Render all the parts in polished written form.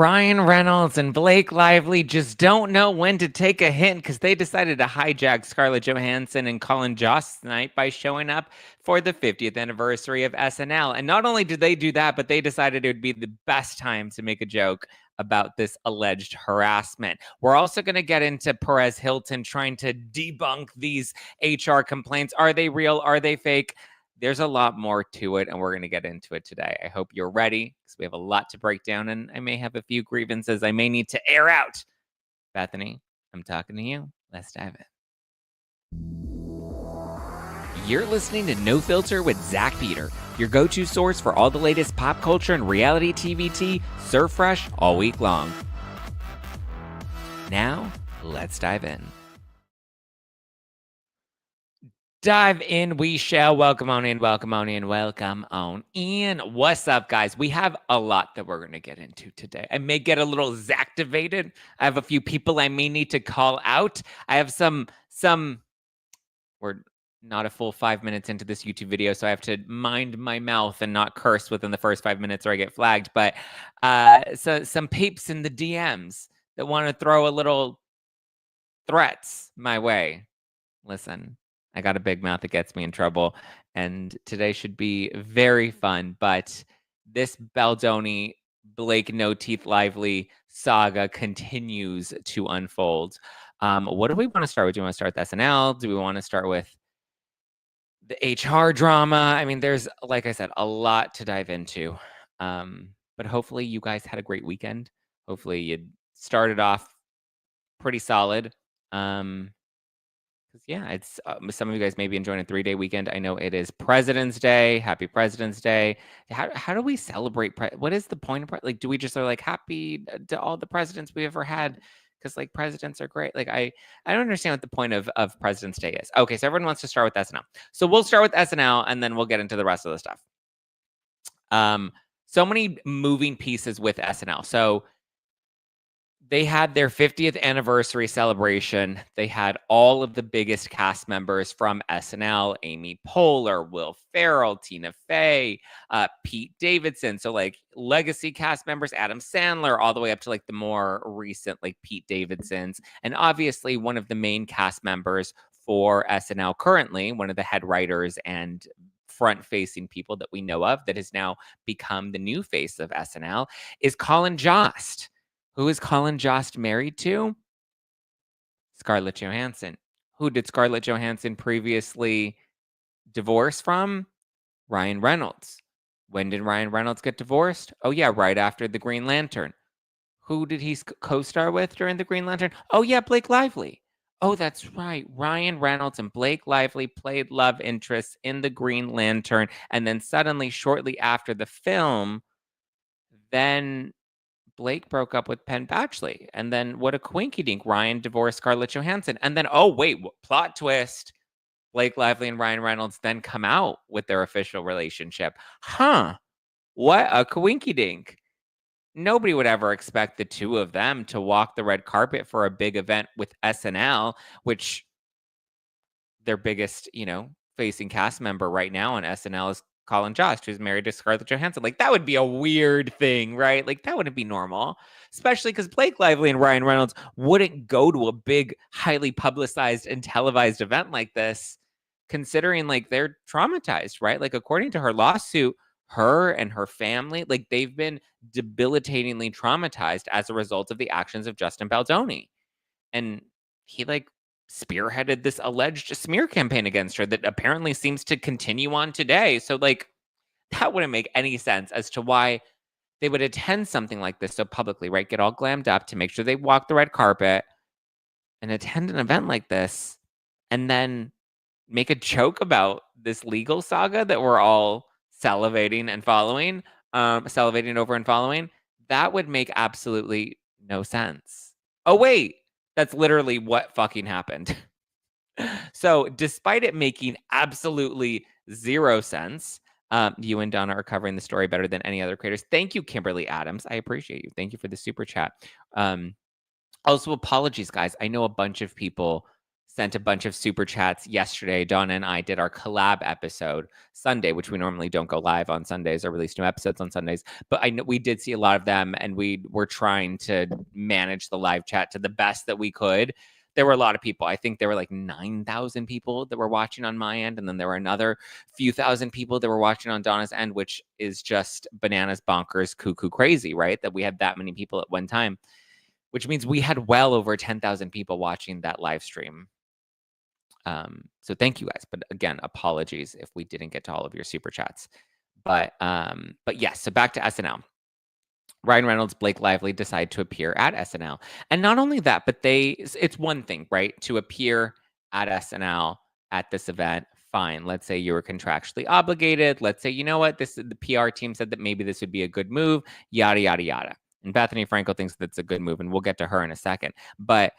Ryan Reynolds and Blake Lively just don't know when to take a hint because they decided to hijack Scarlett Johansson and Colin Jost tonight by showing up for the 50th anniversary of SNL. And not only did they do that, but they decided it would be the best time to make a joke about this alleged harassment. We're also going to get into Perez Hilton trying to debunk these HR complaints. Are they real? Are they fake? There's a lot more to it, and we're going to get into it today. I hope you're ready because we have a lot to break down, and I may have a few grievances I may need to air out. Bethany, I'm talking to you. Let's dive in. You're listening to No Filter with Zack Peter, your go-to source for all the latest pop culture and reality TV tea, served fresh all week long. Now, let's dive in. Dive in, we shall. Welcome on in, welcome on in, welcome on in. What's up, guys? We have a lot that we're going to get into today. I may get a little Zacktivated. I have a few people I may need to call out. I have some, we're not a full 5 minutes into this YouTube video, so I have to mind my mouth and not curse within the first 5 minutes or I get flagged. But so some peeps in the DMs that want to throw a little threats my way. Listen. I got a big mouth that gets me in trouble, and today should be very fun, but this Baldoni, Blake No Teeth Lively saga continues to unfold. What do we want to start with? Do we want to start with SNL? Do we want to start with the HR drama? I mean, there's, like I said, a lot to dive into, but hopefully you guys had a great weekend. Hopefully you started off pretty solid. Yeah, it's some of you guys may be enjoying a 3-day weekend. I know it is President's Day. Happy President's Day. How do we celebrate? What is the point of like? Do we just are like happy to all the presidents we ever had? Because like presidents are great. Like I don't understand what the point of President's Day is. Okay, so everyone wants to start with SNL. So we'll start with SNL and then we'll get into the rest of the stuff. So many moving pieces with SNL. So they had their 50th anniversary celebration. They had all of the biggest cast members from SNL: Amy Poehler, Will Ferrell, Tina Fey, Pete Davidson. So like legacy cast members, Adam Sandler, all the way up to like the more recent like Pete Davidsons. And obviously one of the main cast members for SNL currently, one of the head writers and front-facing people that we know of that has now become the new face of SNL, is Colin Jost. Who is Colin Jost married to? Scarlett Johansson. Who did Scarlett Johansson previously divorce from? Ryan Reynolds. When did Ryan Reynolds get divorced? Oh, yeah, right after The Green Lantern. Who did he co-star with during The Green Lantern? Oh, yeah, Blake Lively. Oh, that's right. Ryan Reynolds and Blake Lively played love interests in The Green Lantern. And then suddenly, shortly after the film, then Blake broke up with Penn Badgley. And then what a quinky dink. Ryan divorced Scarlett Johansson. And then, oh, wait, plot twist. Blake Lively and Ryan Reynolds then come out with their official relationship. Huh. What a quinky dink. Nobody would ever expect the two of them to walk the red carpet for a big event with SNL, which their biggest, facing cast member right now on SNL is Colin Jost, who's married to Scarlett Johansson. Like, that would be a weird thing, right? Like, that wouldn't be normal, especially because Blake Lively and Ryan Reynolds wouldn't go to a big, highly publicized and televised event like this, considering, like, they're traumatized, right? Like, according to her lawsuit, her and her family, like, they've been debilitatingly traumatized as a result of the actions of Justin Baldoni. And he, like, spearheaded this alleged smear campaign against her that apparently seems to continue on today. So, like, that wouldn't make any sense as to why they would attend something like this so publicly, right? Get all glammed up to make sure they walk the red carpet and attend an event like this and then make a joke about this legal saga that we're all salivating over and following. That would make absolutely no sense. Oh, wait. That's literally what fucking happened. So despite it making absolutely zero sense, you and Donna are covering the story better than any other creators. Thank you, Kimberly Adams. I appreciate you. Thank you for the super chat. Also, apologies, guys. I know a bunch of people sent a bunch of super chats yesterday. Donna and I did our collab episode Sunday, which we normally don't go live on Sundays or release new episodes on Sundays. But I know we did see a lot of them, and we were trying to manage the live chat to the best that we could. There were a lot of people. I think there were like 9,000 people that were watching on my end. And then there were another few thousand people that were watching on Donna's end, which is just bananas, bonkers, cuckoo, crazy, right? That we had that many people at one time, which means we had well over 10,000 people watching that live stream. So thank you guys. But again, apologies if we didn't get to all of your super chats. But yes, so back to SNL. Ryan Reynolds, Blake Lively decide to appear at SNL. And not only that, but it's one thing, right? To appear at SNL at this event, fine. Let's say you were contractually obligated. Let's say, you know what, the PR team said that maybe this would be a good move, yada, yada, yada. And Bethany Frankel thinks that's a good move, and we'll get to her in a second. But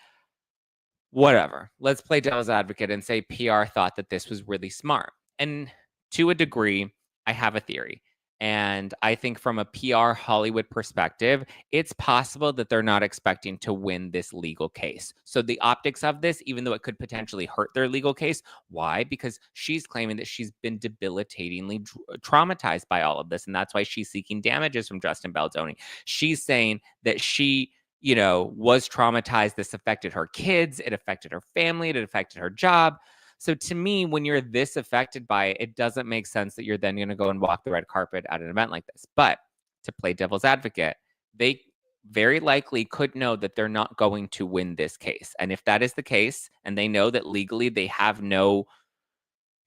whatever. Let's play devil's advocate and say PR thought that this was really smart. And to a degree, I have a theory. And I think from a PR Hollywood perspective, it's possible that they're not expecting to win this legal case. So the optics of this, even though it could potentially hurt their legal case, why? Because she's claiming that she's been debilitatingly traumatized by all of this. And that's why she's seeking damages from Justin Baldoni. She's saying that she was traumatized. This affected her kids. It affected her family. It affected her job. So to me, when you're this affected by it, it doesn't make sense that you're then going to go and walk the red carpet at an event like this. But to play devil's advocate, they very likely could know that they're not going to win this case. And if that is the case, and they know that legally they have no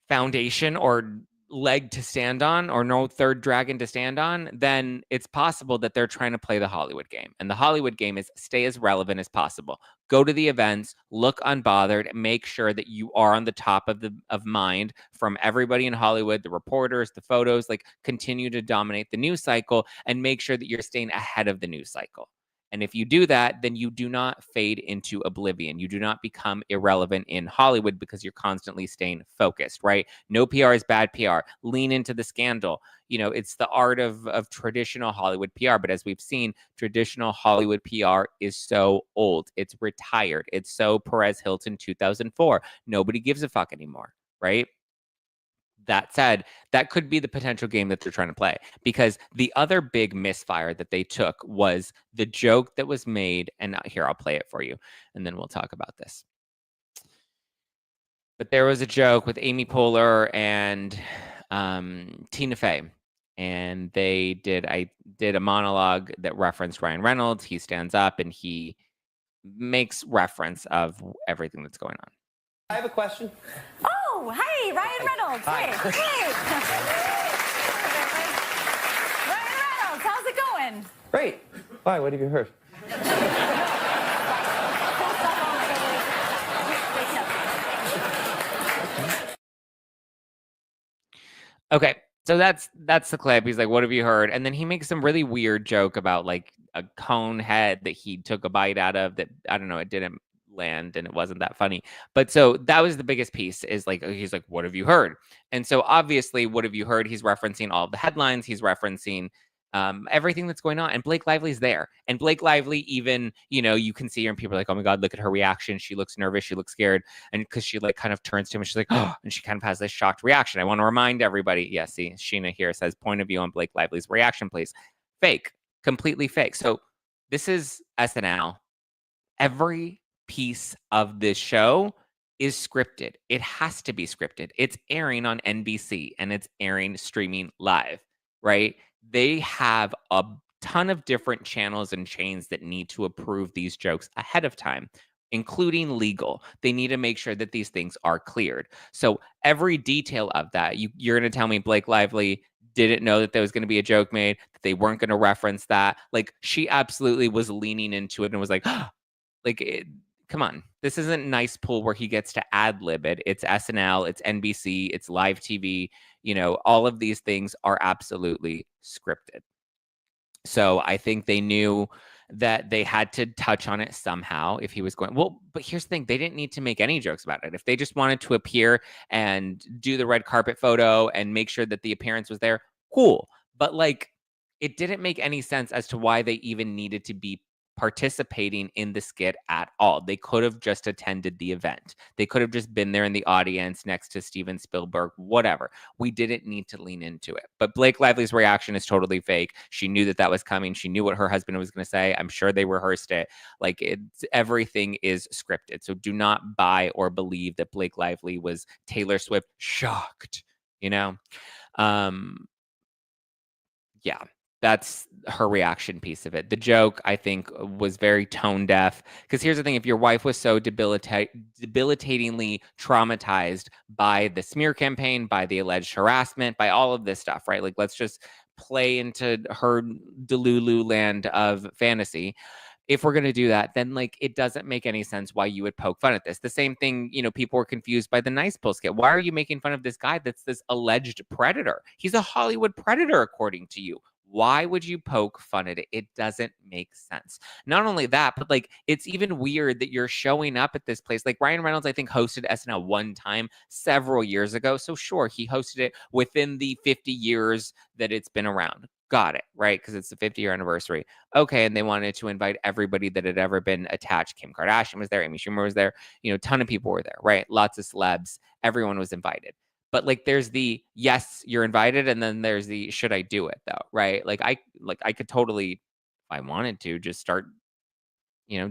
foundation or leg to stand on or no third dragon to stand on, then it's possible that they're trying to play the Hollywood game. And the Hollywood game is stay as relevant as possible. Go to the events, look unbothered, make sure that you are on the top of mind from everybody in Hollywood, the reporters, the photos, like continue to dominate the news cycle and make sure that you're staying ahead of the news cycle. And if you do that, then you do not fade into oblivion. You do not become irrelevant in Hollywood because you're constantly staying focused, right? No PR is bad PR. Lean into the scandal. It's the art of traditional Hollywood PR. But as we've seen, traditional Hollywood PR is so old. It's retired. It's so Perez Hilton 2004. Nobody gives a fuck anymore, right? That said, that could be the potential game that they're trying to play, because the other big misfire that they took was the joke that was made. And here, I'll play it for you, and then we'll talk about this. But there was a joke with Amy Poehler and Tina Fey, and I did a monologue that referenced Ryan Reynolds. He stands up and he makes reference of everything that's going on. I have a question. Oh, hey, Ryan Reynolds. Hi. Hey. Ryan Reynolds, how's it going? Great. Why? What have you heard? Okay, so that's the clip. He's like, "What have you heard?" And then he makes some really weird joke about like a cone head that he took a bite out of that, I don't know, it didn't land and it wasn't that funny. But so that was the biggest piece, is like, he's like, "What have you heard?" And so obviously, what have you heard? He's referencing all of the headlines. He's referencing everything that's going on. And Blake Lively's there. And Blake Lively, even, you can see her and people are like, "Oh my God, look at her reaction. She looks nervous. She looks scared." And because she like kind of turns to him and she's like, "Oh," and she kind of has this shocked reaction. I want to remind everybody. Yeah, see, Sheena here says, "Point of view on Blake Lively's reaction, please." Fake, completely fake. So this is SNL. Every piece of this show is scripted. It has to be scripted. It's airing on NBC and it's airing streaming live, right? They have a ton of different channels and chains that need to approve these jokes ahead of time, including legal. They need to make sure that these things are cleared. So every detail of that, you're going to tell me Blake Lively didn't know that there was going to be a joke made, that they weren't going to reference that. Like, she absolutely was leaning into it and was like, come on. This isn't Nice Pool where he gets to ad-lib it. It's SNL, it's NBC, it's live TV. All of these things are absolutely scripted. So I think they knew that they had to touch on it somehow if he was going. Well, but here's the thing. They didn't need to make any jokes about it. If they just wanted to appear and do the red carpet photo and make sure that the appearance was there, cool. But like, it didn't make any sense as to why they even needed to be participating in the skit at all. They could have just attended the event. They could have just been there in the audience next to Steven Spielberg, whatever. We didn't need to lean into it. But Blake Lively's reaction is totally fake. She knew that was coming. She knew what her husband was going to say. I'm sure they rehearsed it. Like, everything is scripted. So do not buy or believe that Blake Lively was Taylor Swift shocked, yeah, that's her reaction piece of it. The joke, I think, was very tone deaf. Because here's the thing. If your wife was so debilitatingly traumatized by the smear campaign, by the alleged harassment, by all of this stuff, right? Like, let's just play into her Delulu land of fantasy. If we're going to do that, then like it doesn't make any sense why you would poke fun at this. The same thing, people were confused by the Nice Pill skit. Why are you making fun of this guy that's this alleged predator? He's a Hollywood predator, according to you. Why would you poke fun at it? It doesn't make sense. Not only that, but like it's even weird that you're showing up at this place. Like Ryan Reynolds, I think, hosted SNL one time several years ago. So sure, he hosted it within the 50 years that it's been around. Got it, right? Because it's the 50-year anniversary. Okay, and they wanted to invite everybody that had ever been attached. Kim Kardashian was there, Amy Schumer was there, a ton of people were there, right? Lots of celebs, everyone was invited. But like there's the yes, you're invited, and then there's the should I do it though, right? Like I could totally, if I wanted to, just start,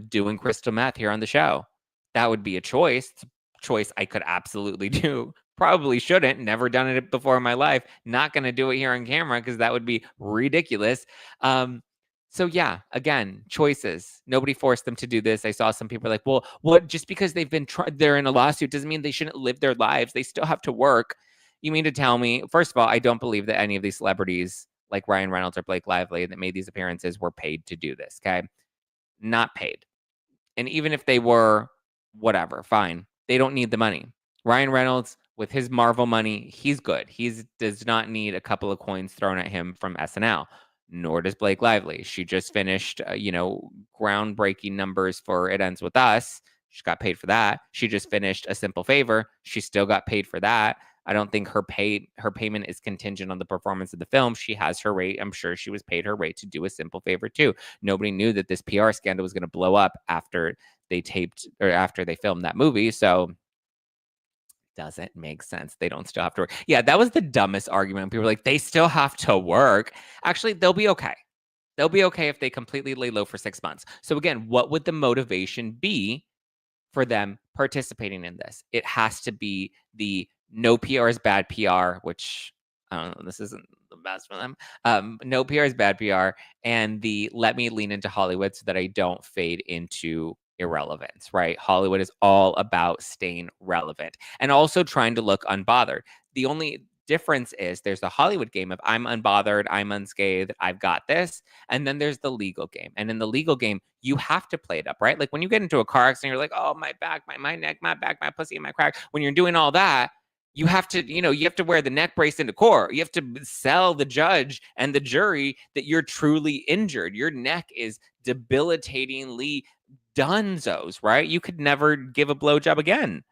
doing crystal meth here on the show. That would be a choice. It's a choice I could absolutely do. Probably shouldn't. Never done it before in my life. Not going to do it here on camera because that would be ridiculous. So yeah, again, choices. Nobody forced them to do this. I saw some people like, well, what? Just because they've been they're in a lawsuit doesn't mean they shouldn't live their lives. They still have to work. You mean to tell me? First of all, I don't believe that any of these celebrities like Ryan Reynolds or Blake Lively that made these appearances were paid to do this. Okay, not paid. And even if they were, whatever, fine. They don't need the money. Ryan Reynolds, with his Marvel money, he's good. He does not need a couple of coins thrown at him from SNL, nor does Blake Lively. She just finished, groundbreaking numbers for It Ends With Us. She got paid for that. She just finished A Simple Favor. She still got paid for that. I don't think her payment is contingent on the performance of the film. She has her rate. I'm sure she was paid her rate to do A Simple Favor too. Nobody knew that this PR scandal was going to blow up after they filmed that movie. So doesn't make sense. They don't still have to work. Yeah, that was the dumbest argument. People were like, they still have to work. Actually, they'll be okay. They'll be okay if they completely lay low for 6 months. So again, what would the motivation be for them participating in this? It has to be the no PR is bad PR, which I don't know, this isn't the best for them. No PR is bad PR, and the let me lean into Hollywood so that I don't fade into irrelevance, right? Hollywood is all about staying relevant and also trying to look unbothered. The only difference is there's the Hollywood game of I'm unbothered, I'm unscathed, I've got this. And then there's the legal game. And in the legal game, you have to play it up, right? Like when you get into a car accident, you're like, oh, my back, my neck, my back, my pussy, my crack. When you're doing all that, you have to, you have to wear the neck brace into court. You have to sell the judge and the jury that you're truly injured. Your neck is debilitatingly dunzos, right? You could never give a blowjob again.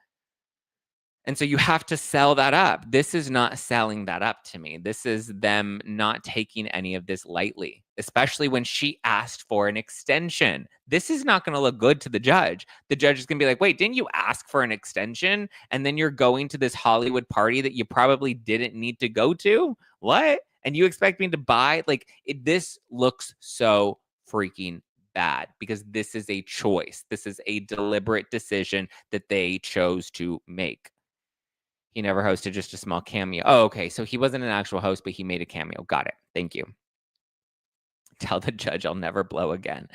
And so you have to sell that up. This is not selling that up to me. This is them not taking any of this lightly, especially when she asked for an extension. This is not going to look good to the judge. The judge is going to be like, wait, didn't you ask for an extension? And then you're going to this Hollywood party that you probably didn't need to go to? What? And you expect me to buy? Like, this looks so freaking bad because this is a choice. This is a deliberate decision that they chose to make. He never hosted, just a small cameo. Oh, okay. So he wasn't an actual host, but he made a cameo. Got it. Thank you. Tell the judge I'll never blow again.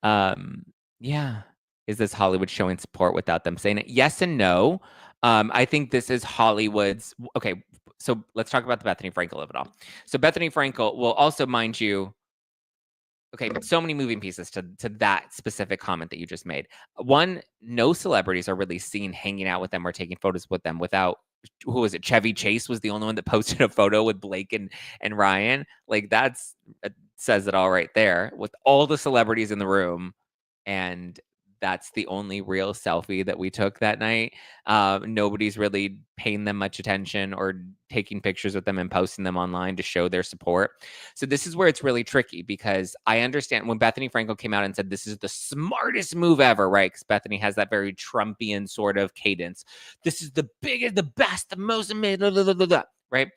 Yeah. Is this Hollywood showing support without them saying it? Yes and no. I think this is Hollywood's. Okay. So let's talk about the Bethany Frankel of it all. So Bethany Frankel will also, mind you, okay, so many moving pieces to that specific comment that you just made. One, no celebrities are really seen hanging out with them or taking photos with them without, who was it? Chevy Chase was the only one that posted a photo with Blake and Ryan. Like says it all right there with all the celebrities in the room. And that's the only real selfie that we took that night. Nobody's really paying them much attention or taking pictures with them and posting them online to show their support. So this is where it's really tricky, because I understand when Bethany Frankel came out and said this is the smartest move ever, right? Because Bethany has that very Trumpian sort of cadence. This is the biggest, the best, the most amazing, right?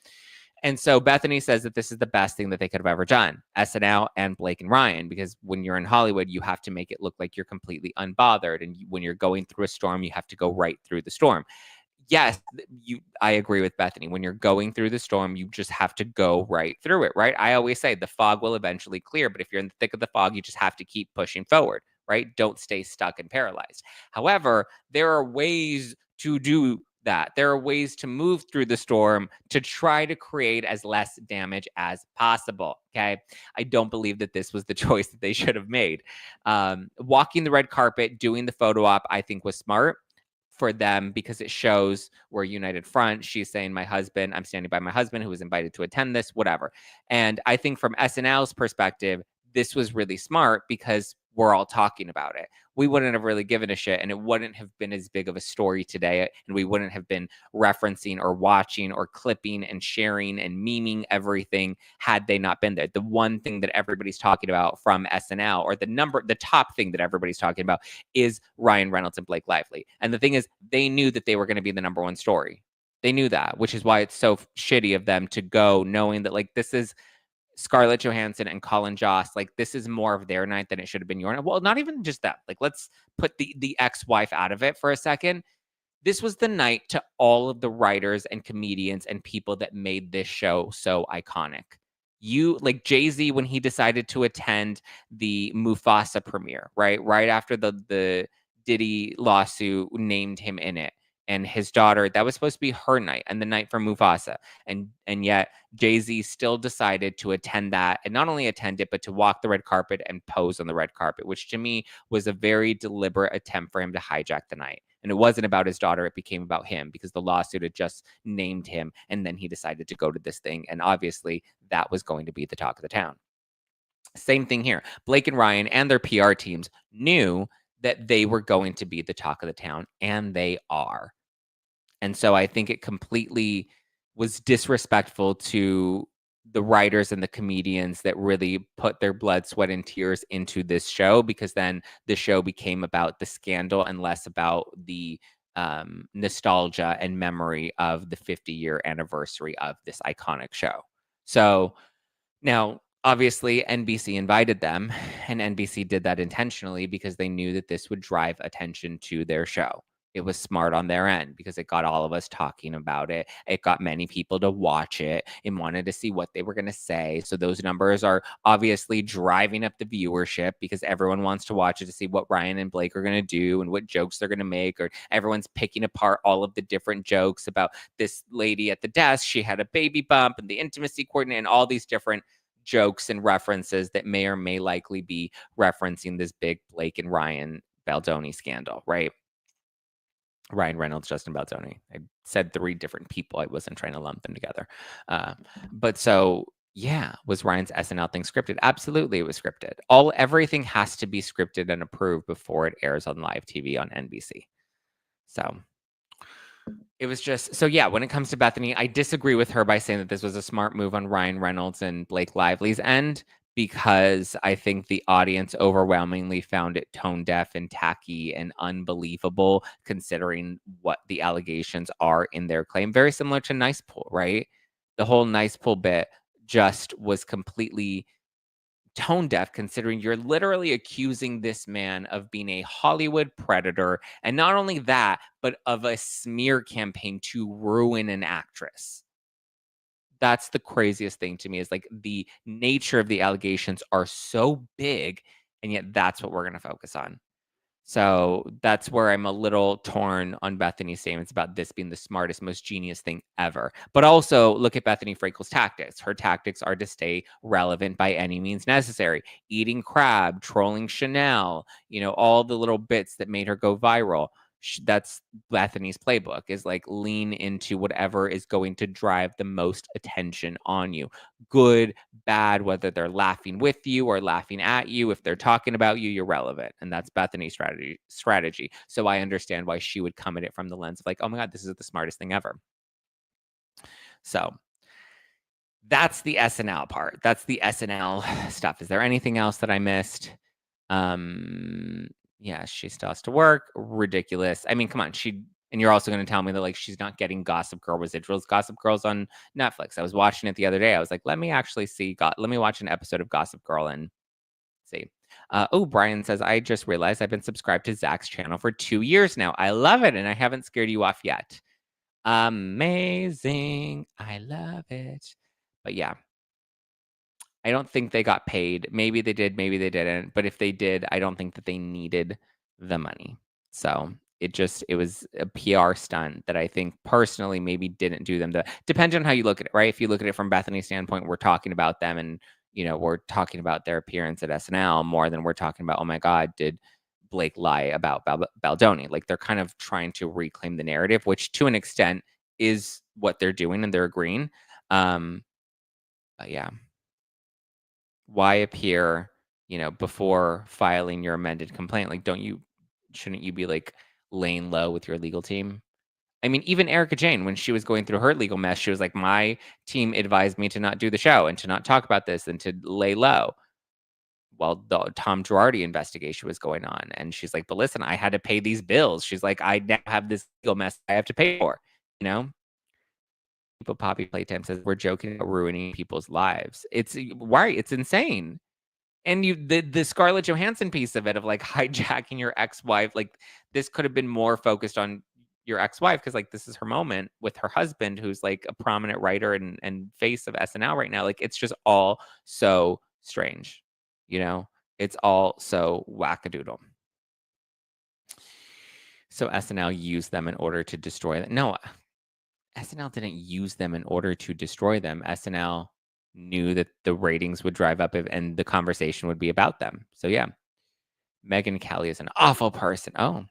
And so Bethany says that this is the best thing that they could have ever done, SNL and Blake and Ryan, because when you're in Hollywood, you have to make it look like you're completely unbothered. And when you're going through a storm, you have to go right through the storm. Yes, I agree with Bethany. When you're going through the storm, you just have to go right through it, right? I always say the fog will eventually clear, but if you're in the thick of the fog, you just have to keep pushing forward, right? Don't stay stuck and paralyzed. However, there are ways to do that. There are ways to move through the storm to try to create as less damage as possible. Okay. I don't believe that this was the choice that they should have made. Walking the red carpet, doing the photo op, I think was smart for them because it shows we're a united front. She's saying, my husband, I'm standing by my husband who was invited to attend this, whatever. And I think from SNL's perspective, this was really smart because we're all talking about it. We wouldn't have really given a shit, and it wouldn't have been as big of a story today, and we wouldn't have been referencing or watching or clipping and sharing and memeing everything had they not been there. The one thing that everybody's talking about from SNL, or the top thing that everybody's talking about, is Ryan Reynolds and Blake Lively. And the thing is, they knew that they were going to be the number one story. They knew that, which is why it's so shitty of them to go knowing that, like, this is Scarlett Johansson and Colin Jost, like, this is more of their night than it should have been your night. Well, not even just that. Like, let's put the ex-wife out of it for a second. This was the night to all of the writers and comedians and people that made this show so iconic. You, like Jay-Z, when he decided to attend the Mufasa premiere, right? Right after the Diddy lawsuit named him in it. And his daughter, that was supposed to be her night and the night for Mufasa. And yet Jay-Z still decided to attend that, and not only attend it, but to walk the red carpet and pose on the red carpet, which to me was a very deliberate attempt for him to hijack the night. And it wasn't about his daughter. It became about him because the lawsuit had just named him. And then he decided to go to this thing. And obviously that was going to be the talk of the town. Same thing here. Blake and Ryan and their PR teams knew that they were going to be the talk of the town, and they are. And so I think it completely was disrespectful to the writers and the comedians that really put their blood, sweat, and tears into this show, because then the show became about the scandal and less about the nostalgia and memory of the 50-year anniversary of this iconic show. So now, obviously, NBC invited them, and NBC did that intentionally because they knew that this would drive attention to their show. It was smart on their end because it got all of us talking about it. It got many people to watch it and wanted to see what they were going to say. So those numbers are obviously driving up the viewership because everyone wants to watch it to see what Ryan and Blake are going to do and what jokes they're going to make, or everyone's picking apart all of the different jokes about this lady at the desk. She had a baby bump and the intimacy coordinator and all these different jokes and references that may or may likely be referencing this big Blake and Ryan Baldoni scandal, right? Ryan Reynolds, Justin Baldoni. I said 3 different people. I wasn't trying to lump them together. But so, yeah, was Ryan's SNL thing scripted? Absolutely, it was scripted. Everything has to be scripted and approved before it airs on live TV on NBC. So it was just, so yeah, when it comes to Bethany, I disagree with her by saying that this was a smart move on Ryan Reynolds and Blake Lively's end, because I think the audience overwhelmingly found it tone deaf and tacky and unbelievable, considering what the allegations are in their claim. Very similar to Nice Pool, right? The whole Nice Pool bit just was completely tone deaf, considering you're literally accusing this man of being a Hollywood predator. And not only that, but of a smear campaign to ruin an actress. That's the craziest thing to me, is like the nature of the allegations are so big, and yet that's what we're going to focus on. So that's where I'm a little torn on Bethany's statements about this being the smartest, most genius thing ever. But also look at Bethany Frankel's tactics. Her tactics are to stay relevant by any means necessary. Eating crab, trolling Chanel, all the little bits that made her go viral. That's Bethany's playbook, is like lean into whatever is going to drive the most attention on you. Good, bad, whether they're laughing with you or laughing at you. If they're talking about you, you're relevant. And that's Bethany's strategy. So I understand why she would come at it from the lens of like, oh my God, this is the smartest thing ever. So that's the SNL part. That's the SNL stuff. Is there anything else that I missed? Yeah, she still has to work. Ridiculous. I mean, come on. And you're also going to tell me that like she's not getting Gossip Girl residuals. Gossip Girl's on Netflix. I was watching it the other day. I was like, let me actually see. Let me watch an episode of Gossip Girl and see. Brian says, I just realized I've been subscribed to Zack's channel for 2 years now. I love it, and I haven't scared you off yet. Amazing. I love it. But yeah, I don't think they got paid. Maybe they did, maybe they didn't. But if they did, I don't think that they needed the money. So it was a PR stunt that I think personally maybe didn't do them. Depends on how you look at it, right? If you look at it from Bethany's standpoint, we're talking about them and, we're talking about their appearance at SNL more than we're talking about, oh my God, did Blake lie about Baldoni? Like they're kind of trying to reclaim the narrative, which to an extent is what they're doing and they're agreeing. But yeah. Why appear, before filing your amended complaint? Like, shouldn't you be like laying low with your legal team? I mean, even Erica Jane, when she was going through her legal mess, she was like, my team advised me to not do the show and to not talk about this and to lay low while the Tom Girardi investigation was going on. And she's like, but listen, I had to pay these bills. She's like, I now have this legal mess I have to pay for, People Poppy Playtime says we're joking about ruining people's lives. It's right. It's insane. And the Scarlett Johansson piece of it, of like hijacking your ex-wife, like this could have been more focused on your ex-wife because like this is her moment with her husband, who's like a prominent writer and face of SNL right now. Like it's just all so strange, It's all so wackadoodle. So SNL used them in order to destroy them. No, SNL didn't use them in order to destroy them. SNL knew that the ratings would drive up and the conversation would be about them. So yeah, Megyn Kelly is an awful person. Oh,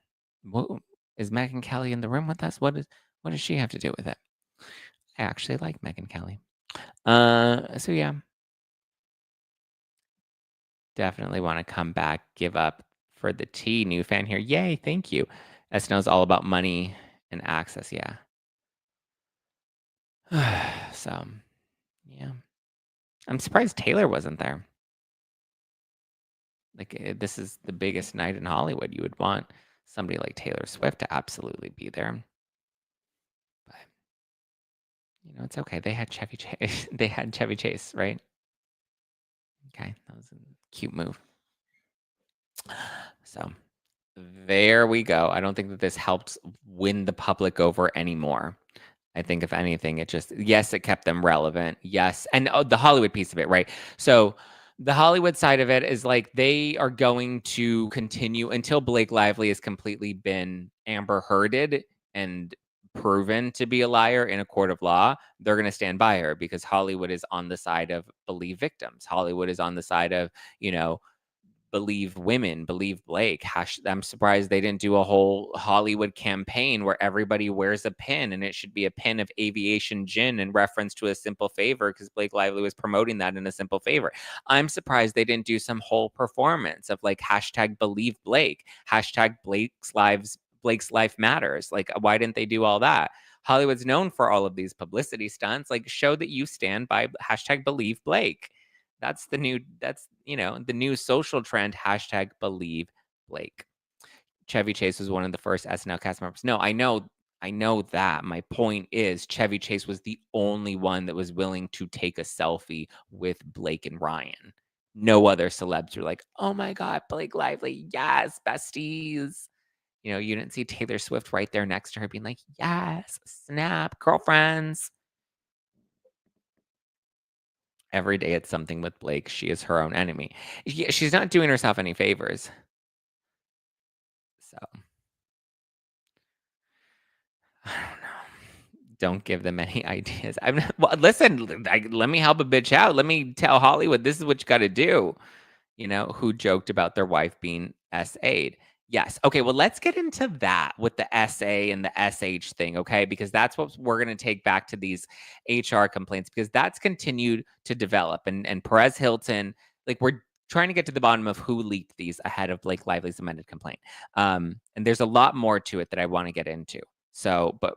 is Megyn Kelly in the room with us? What does she have to do with it? I actually like Megyn Kelly. So yeah, definitely want to come back, give up for the tea. New fan here. Yay, thank you. SNL is all about money and access. Yeah. So, yeah. I'm surprised Taylor wasn't there. Like, this is the biggest night in Hollywood. You would want somebody like Taylor Swift to absolutely be there. But, it's okay. They had Chevy Chase. They had Chevy Chase, right? Okay, that was a cute move. So, there we go. I don't think that this helped win the public over anymore. I think if anything, it kept them relevant. Yes. And the Hollywood piece of it, right? So the Hollywood side of it is like they are going to continue until Blake Lively has completely been Amber Hearded and proven to be a liar in a court of law. They're going to stand by her because Hollywood is on the side of believe victims. Hollywood is on the side of, believe women, believe Blake. I'm surprised they didn't do a whole Hollywood campaign where everybody wears a pin and it should be a pin of aviation gin in reference to A Simple Favor because Blake Lively was promoting that in A Simple Favor. I'm surprised they didn't do some whole performance of like hashtag believe Blake, hashtag Blake's life matters. Like, why didn't they do all that? Hollywood's known for all of these publicity stunts. Like, show that you stand by hashtag believe Blake. That's the new social trend, hashtag believe Blake. Chevy Chase was one of the first SNL cast members. No, I know that. My point is Chevy Chase was the only one that was willing to take a selfie with Blake and Ryan. No other celebs were like, oh my God, Blake Lively, yes, besties. You didn't see Taylor Swift right there next to her being like, yes, snap, girlfriends. Every day it's something with Blake. She is her own enemy. She's not doing herself any favors. So, I don't know. Don't give them any ideas. Listen, let me help a bitch out. Let me tell Hollywood, this is what you got to do. Who joked about their wife being SA'd. Yes. Okay. Well, let's get into that with the SA and the SH thing. Okay. Because that's what we're going to take back to these HR complaints because that's continued to develop. And Perez Hilton, like, we're trying to get to the bottom of who leaked these ahead of Blake Lively's amended complaint. And there's a lot more to it that I want to get into. So, but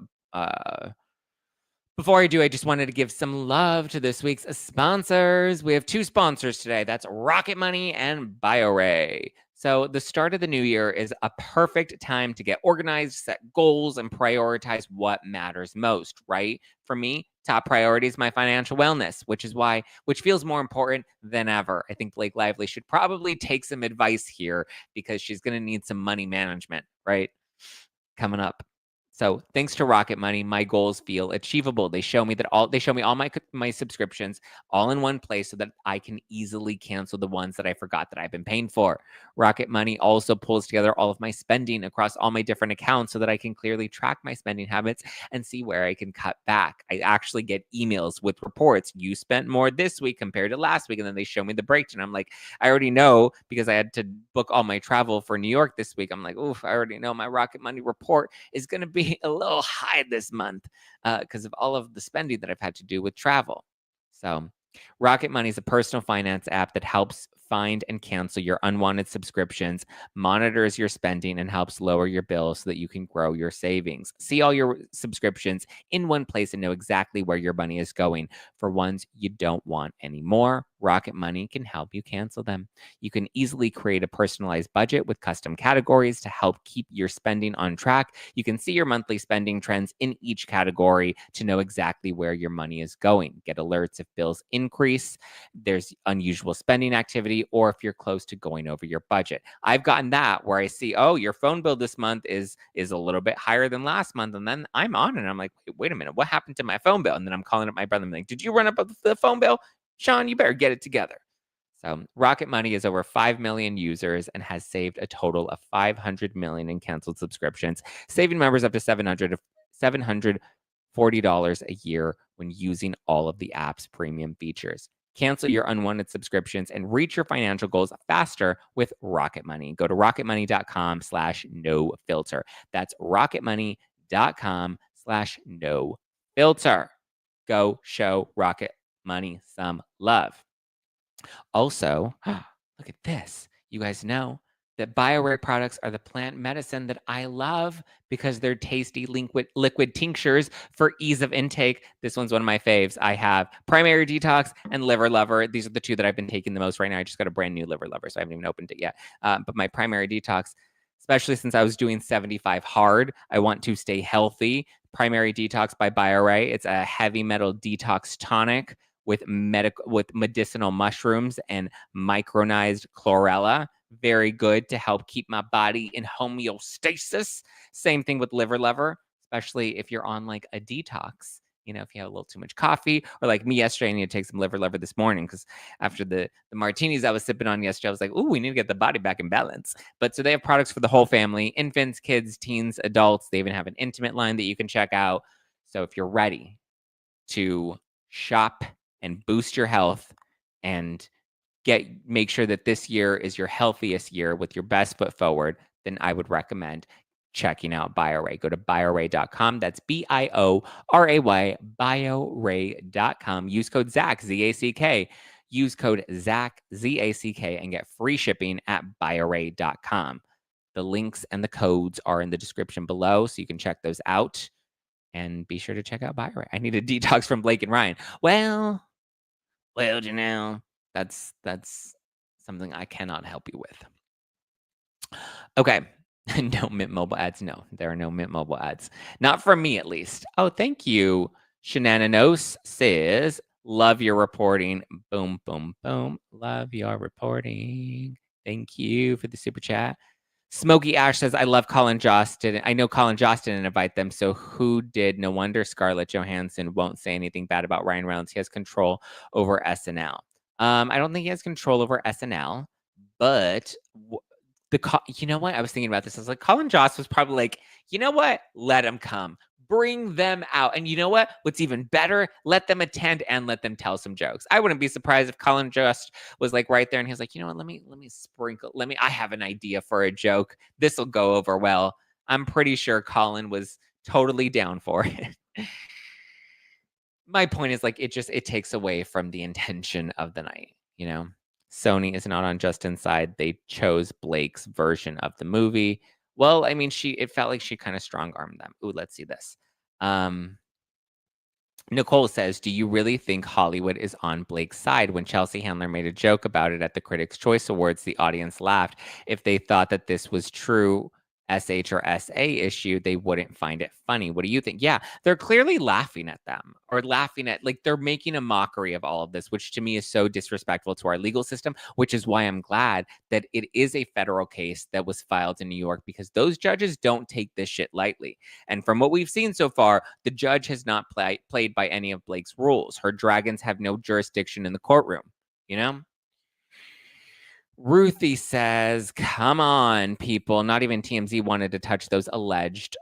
before I do, I just wanted to give some love to this week's sponsors. We have 2 sponsors today. That's Rocket Money and BioRay. So the start of the new year is a perfect time to get organized, set goals, and prioritize what matters most, right? For me, top priority is my financial wellness, which feels more important than ever. I think Blake Lively should probably take some advice here because she's going to need some money management, right? Coming up. So thanks to Rocket Money, my goals feel achievable. They show me all my subscriptions all in one place so that I can easily cancel the ones that I forgot that I've been paying for. Rocket Money also pulls together all of my spending across all my different accounts so that I can clearly track my spending habits and see where I can cut back. I actually get emails with reports. You spent more this week compared to last week. And then they show me the breakdown. I'm like, I already know because I had to book all my travel for New York this week. I'm like, oof, I already know my Rocket Money report is going to be a little high this month because of all of the spending that I've had to do with travel. So Rocket Money is a personal finance app that helps find and cancel your unwanted subscriptions, monitors your spending, and helps lower your bills so that you can grow your savings. See all your subscriptions in one place and know exactly where your money is going. For ones you don't want anymore, Rocket Money can help you cancel them. You can easily create a personalized budget with custom categories to help keep your spending on track. You can see your monthly spending trends in each category to know exactly where your money is going. Get alerts if bills increase, there's unusual spending activity, or if you're close to going over your budget. I've gotten that where I see, oh, your phone bill this month is a little bit higher than last month. And then I'm on it and I'm like, wait a minute, what happened to my phone bill? And then I'm calling up my brother and I'm like, did you run up the phone bill? Sean, you better get it together. So Rocket Money has over 5 million users and has saved a total of 500 million in canceled subscriptions, saving members up to $740 a year when using all of the app's premium features. Cancel your unwanted subscriptions and reach your financial goals faster with Rocket Money. Go to rocketmoney.com/no-filter. That's rocketmoney.com/no-filter. Go show Rocket Money some love. Also, look at this. You guys know that BioRare products are the plant medicine that I love because they're tasty liquid tinctures for ease of intake. This one's one of my faves. I have Primary Detox and Liver Lover. These are the 2 that I've been taking the most right now. I just got a brand new Liver Lover, so I haven't even opened it yet. But my Primary Detox, especially since I was doing 75 hard, I want to stay healthy. Primary Detox by BioRare. It's a heavy metal detox tonic with medicinal mushrooms and micronized chlorella. Very good to help keep my body in homeostasis. Same thing with Liver Lover, especially if you're on like a detox. You know, if you have a little too much coffee, or like me yesterday, I need to take some Liver Lover this morning because after the martinis I was sipping on yesterday, I was like, ooh, we need to get the body back in balance. But so they have products for the whole family, infants, kids, teens, adults. They even have an intimate line that you can check out. So if you're ready to shop and boost your health and make sure that this year is your healthiest year with your best foot forward, then I would recommend checking out BioRay. Go to bioray.com. That's BIORAY, bioray.com. Use code Zack, Z-A-C-K. Use code Zack, Z-A-C-K, and get free shipping at bioray.com. The links and the codes are in the description below, so you can check those out. And be sure to check out BioRay. I need a detox from Blake and Ryan. Well, Janelle, that's something I cannot help you with. Okay. No Mint Mobile ads. No, there are no Mint Mobile ads. Not for me, at least. Oh, thank you. Shenananos says, love your reporting. Boom, boom, boom. Love your reporting. Thank you for the super chat. Smokey Ash says, I love Colin Jost. I know Colin Jost didn't invite them, so who did? No wonder Scarlett Johansson won't say anything bad about Ryan Reynolds. He has control over SNL. I don't think he has control over SNL, but you know what? I was thinking about this. I was like, Colin Jost was probably like, you know what? Let him come. Bring them out. And you know what? What's even better? Let them attend and let them tell some jokes. I wouldn't be surprised if Colin just was like right there and he was like, you know what? Let me sprinkle. I have an idea for a joke. This will go over well. I'm pretty sure Colin was totally down for it. My point is, like, it takes away from the intention of the night, you know? Sony is not on Justin's side. They chose Blake's version of the movie. Well, I mean, it felt like she kind of strong-armed them. Ooh, let's see this. Nicole says, do you really think Hollywood is on Blake's side? When Chelsea Handler made a joke about it at the Critics' Choice Awards, the audience laughed. If they thought that this was true SH or SA issue, they wouldn't find it funny. What do you think? Yeah, they're clearly laughing at them, or laughing at, like, they're making a mockery of all of this, which to me is so disrespectful to our legal system, which is why I'm glad that it is a federal case that was filed in New York, because those judges don't take this shit lightly. And from what we've seen so far, the judge has not played by any of Blake's rules. Her dragons have no jurisdiction in the courtroom, you know? Ruthie says, come on, people. Not even TMZ wanted to touch those alleged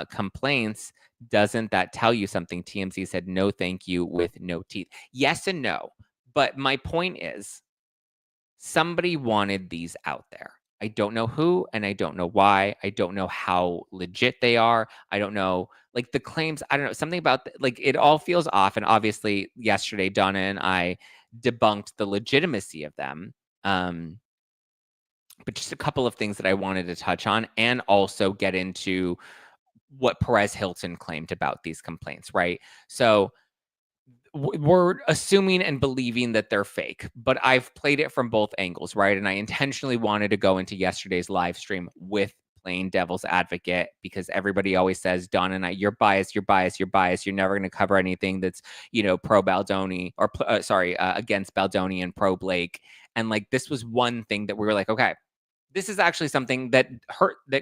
complaints. Doesn't that tell you something? TMZ said, no, thank you, with no teeth. Yes and no. But my point is, somebody wanted these out there. I don't know who, and I don't know why. I don't know how legit they are. I don't know, like, the claims. I don't know, something about, like, it all feels off. And obviously, yesterday, Donna and I debunked the legitimacy of them. But just a couple of things that I wanted to touch on, and also get into what Perez Hilton claimed about these complaints, right? So we're assuming and believing that they're fake, but I've played it from both angles, right? And I intentionally wanted to go into yesterday's live stream with playing devil's advocate, because everybody always says, Don and I, you're biased, you're biased, you're biased. You're never going to cover anything that's, you know, pro Baldoni, or against Baldoni and pro Blake. And, like, this was one thing that we were like, okay, this is actually something that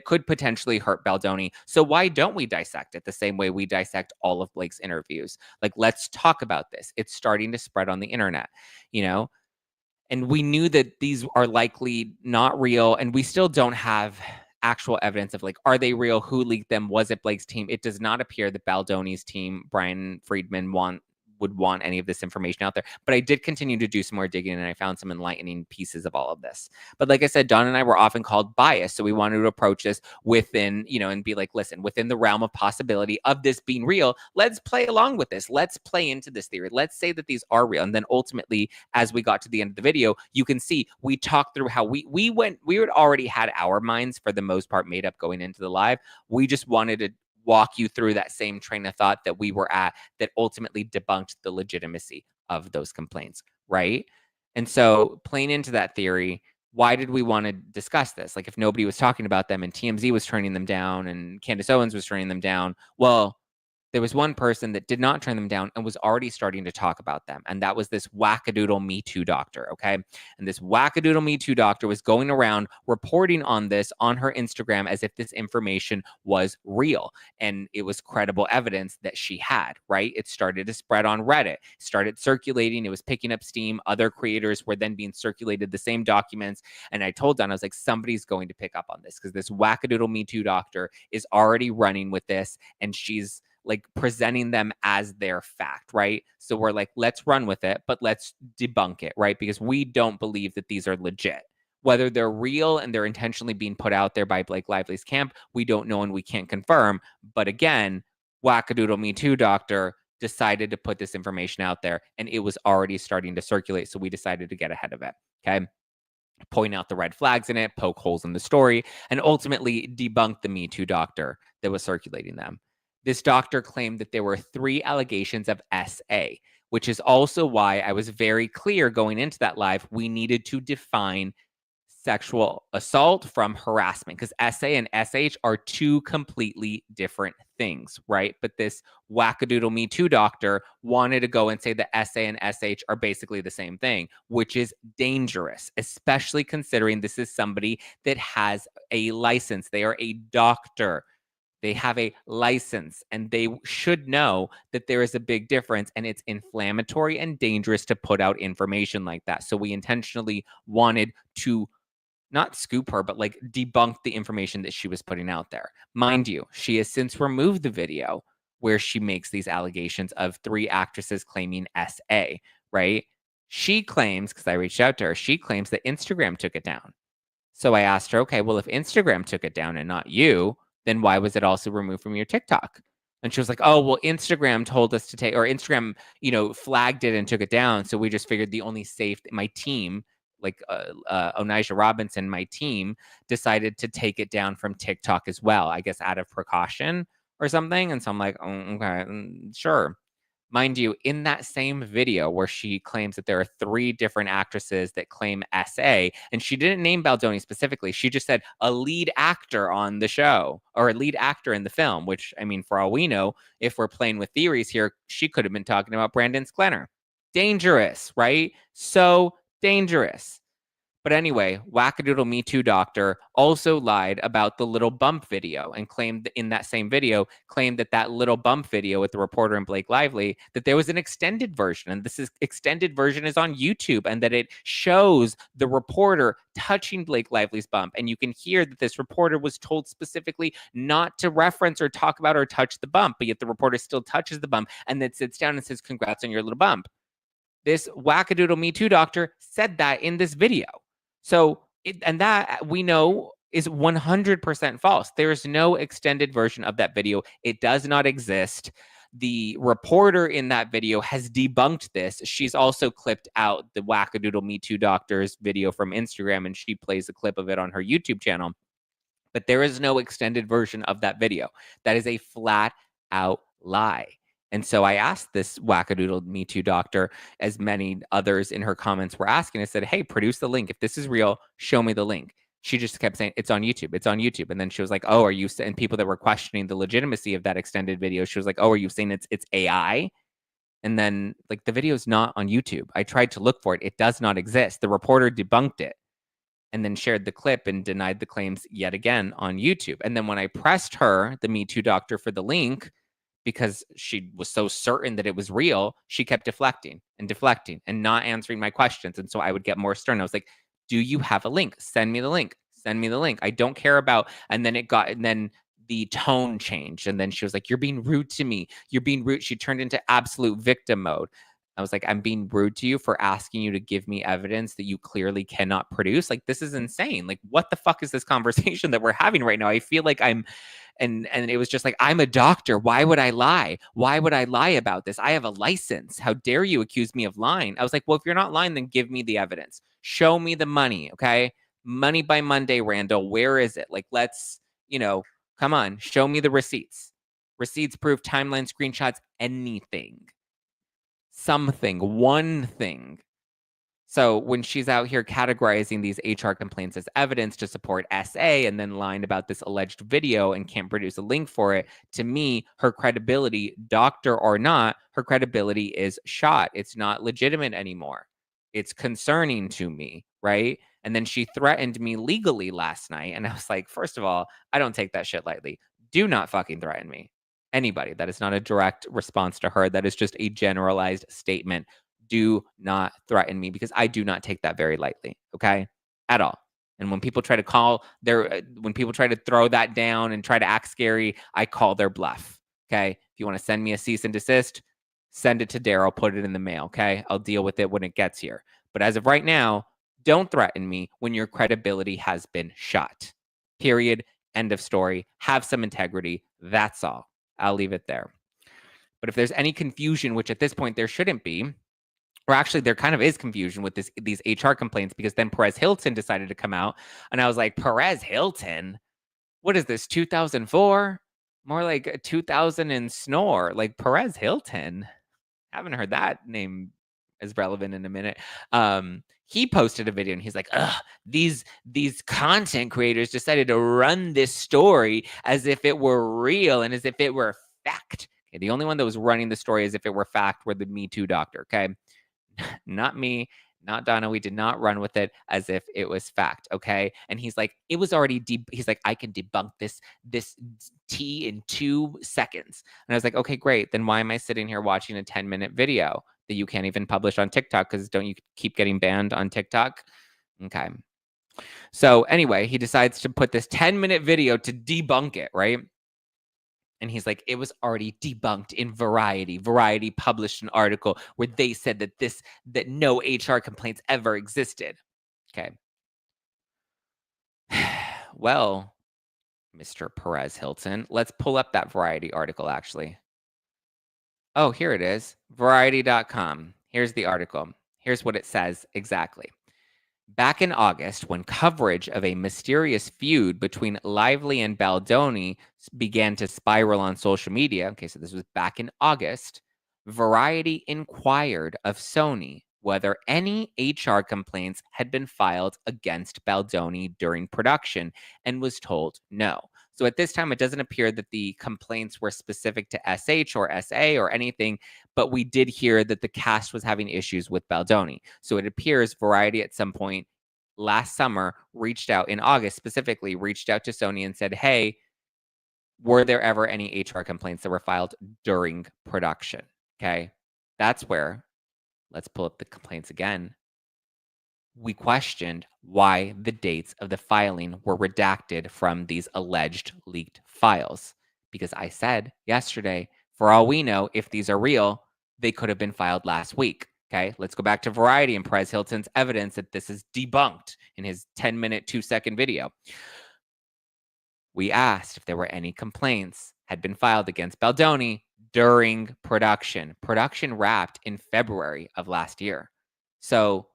could potentially hurt Baldoni. So why don't we dissect it the same way we dissect all of Blake's interviews? Like, let's talk about this. It's starting to spread on the internet, you know? And we knew that these are likely not real, and we still don't have actual evidence of, like, are they real? Who leaked them? Was it Blake's team? It does not appear that Baldoni's team, Brian Friedman, would want any of this information out there. But I did continue to do some more digging, and I found some enlightening pieces of all of this. But like I said, Don and I were often called biased. So we wanted to approach this within, you know, and be like, listen, within the realm of possibility of this being real, let's play along with this. Let's play into this theory. Let's say that these are real. And then ultimately, as we got to the end of the video, you can see we talked through how we had already had our minds for the most part made up going into the live. We just wanted to walk you through that same train of thought that we were at, that ultimately debunked the legitimacy of those complaints, right? And so, playing into that theory, why did we want to discuss this? Like, if nobody was talking about them and TMZ was turning them down and Candace Owens was turning them down, well, there was one person that did not turn them down and was already starting to talk about them. And that was this wackadoodle Me Too doctor, okay? And this wackadoodle Me Too doctor was going around reporting on this on her Instagram as if this information was real. And it was credible evidence that she had, right? It started to spread on Reddit, started circulating. It was picking up steam. Other creators were then being circulated the same documents. And I told Don, I was like, somebody's going to pick up on this, because this wackadoodle Me Too doctor is already running with this, and she's, like, presenting them as their fact, right? So we're like, let's run with it, but let's debunk it, right? Because we don't believe that these are legit. Whether they're real and they're intentionally being put out there by Blake Lively's camp, we don't know and we can't confirm. But again, wackadoodle Me Too doctor decided to put this information out there, and it was already starting to circulate. So we decided to get ahead of it, okay? Point out the red flags in it, poke holes in the story, and ultimately debunk the Me Too doctor that was circulating them. This doctor claimed that there were 3 allegations of SA, which is also why I was very clear going into that live. We needed to define sexual assault from harassment, because SA and SH are 2 completely different things, right? But this wackadoodle Me Too doctor wanted to go and say that SA and SH are basically the same thing, which is dangerous, especially considering this is somebody that has a license. They are a doctor. They have a license, and they should know that there is a big difference, and it's inflammatory and dangerous to put out information like that. So we intentionally wanted to not scoop her, but like debunk the information that she was putting out there. Mind you, she has since removed the video where she makes these allegations of 3 actresses claiming SA, right? She claims, because I reached out to her, she claims that Instagram took it down. So I asked her, okay, well, if Instagram took it down and not you, then why was it also removed from your TikTok? And she was like, oh, well, Instagram told us to take, or Instagram, flagged it and took it down. So we just figured the only safe, my team, like Onijah Robinson, my team, decided to take it down from TikTok as well, I guess out of precaution or something. And so I'm like, oh, okay, sure. Mind you, in that same video where she claims that there are 3 different actresses that claim SA, and she didn't name Baldoni specifically. She just said a lead actor on the show or a lead actor in the film, which, I mean, for all we know, if we're playing with theories here, she could have been talking about Brandon Sklenar. Dangerous, right? So dangerous. But anyway, wackadoodle Me Too doctor also lied about the little bump video and claimed in that same video, claimed that little bump video with the reporter and Blake Lively, that there was an extended version. And extended version is on YouTube, and that it shows the reporter touching Blake Lively's bump. And you can hear that this reporter was told specifically not to reference or talk about or touch the bump, but yet the reporter still touches the bump and then sits down and says, congrats on your little bump. This wackadoodle Me Too doctor said that in this video. So, and that we know is 100% false. There is no extended version of that video. It does not exist. The reporter in that video has debunked this. She's also clipped out the wackadoodle Me Too doctor's video from Instagram, and she plays a clip of it on her YouTube channel. But there is no extended version of that video. That is a flat out lie. And so I asked this wackadoodle Me Too doctor, as many others in her comments were asking, I said, hey, produce the link. If this is real, show me the link. She just kept saying, it's on YouTube. It's on YouTube. And then she was like, oh, are you saying, people that were questioning the legitimacy of that extended video, she was like, oh, are you saying it's AI? And then like the video is not on YouTube. I tried to look for it. It does not exist. The reporter debunked it and then shared the clip and denied the claims yet again on YouTube. And then when I pressed her, the Me Too doctor, for the link, because she was so certain that it was real, she kept deflecting and not answering my questions. And so I would get more stern. I was like, do you have a link? Send me the link. Send me the link. I don't care about. And then the tone changed. And then she was like, you're being rude to me. You're being rude. She turned into absolute victim mode. I was like, I'm being rude to you for asking you to give me evidence that you clearly cannot produce. Like, this is insane. Like, what the fuck is this conversation that we're having right now? I feel like and it was just like, I'm a doctor. Why would I lie? Why would I lie about this? I have a license. How dare you accuse me of lying? I was like, well, if you're not lying, then give me the evidence. Show me the money, okay? Money by Monday, Randall. Where is it? Like, let's, come on. Show me the receipts. Receipts, proof, timeline, screenshots, anything. Something, one thing. So when she's out here categorizing these HR complaints as evidence to support SA and then lying about this alleged video and can't produce a link for it, to me, her credibility, doctor or not, her credibility is shot. It's not legitimate anymore. It's concerning to me, right? And then she threatened me legally last night. And I was like, first of all, I don't take that shit lightly. Do not fucking threaten me. Anybody. That is not a direct response to her. That is just a generalized statement. Do not threaten me, because I do not take that very lightly, okay? At all. And when people try to when people try to throw that down and try to act scary, I call their bluff, okay? If you want to send me a cease and desist, send it to Daryl, put it in the mail, okay? I'll deal with it when it gets here. But as of right now, don't threaten me when your credibility has been shot. Period. End of story. Have some integrity. That's all. I'll leave it there. But if there's any confusion, which at this point there shouldn't be, or actually there kind of is confusion with these HR complaints, because then Perez Hilton decided to come out, and I was like, Perez Hilton? What is this, 2004? More like 2000 and snore. Like, Perez Hilton? Haven't heard that name as relevant in a minute. He posted a video and he's like, ugh, these content creators decided to run this story as if it were real and as if it were fact. Okay, the only one that was running the story as if it were fact were the Me Too doctor, okay? Not me, not Donna. We did not run with it as if it was fact, okay? And he's like, it was already he's like, I can debunk this tea in 2 seconds. And I was like, okay, great. Then why am I sitting here watching a 10-minute video that you can't even publish on TikTok? Because don't you keep getting banned on TikTok? Okay. So anyway, he decides to put this 10-minute video to debunk it, right? And he's like, it was already debunked in Variety. Variety published an article where they said that no HR complaints ever existed. Okay. Well, Mr. Perez Hilton, let's pull up that Variety article, actually. Oh, here it is. Variety.com. Here's the article. Here's what it says exactly. Back in August, when coverage of a mysterious feud between Lively and Baldoni began to spiral on social media, okay, so this was back in August, Variety inquired of Sony whether any HR complaints had been filed against Baldoni during production and was told no. So at this time, it doesn't appear that the complaints were specific to SH or SA or anything, but we did hear that the cast was having issues with Baldoni. So it appears Variety at some point last summer reached out, in August specifically, reached out to Sony and said, hey, were there ever any HR complaints that were filed during production? Okay. That's where, let's pull up the complaints again. We questioned why the dates of the filing were redacted from these alleged leaked files. Because I said yesterday, for all we know, if these are real, they could have been filed last week. Okay, let's go back to Variety and Perez Hilton's evidence that this is debunked in his 10-minute, 2-second video. We asked if there were any complaints had been filed against Baldoni during production. Production wrapped in February of last year. So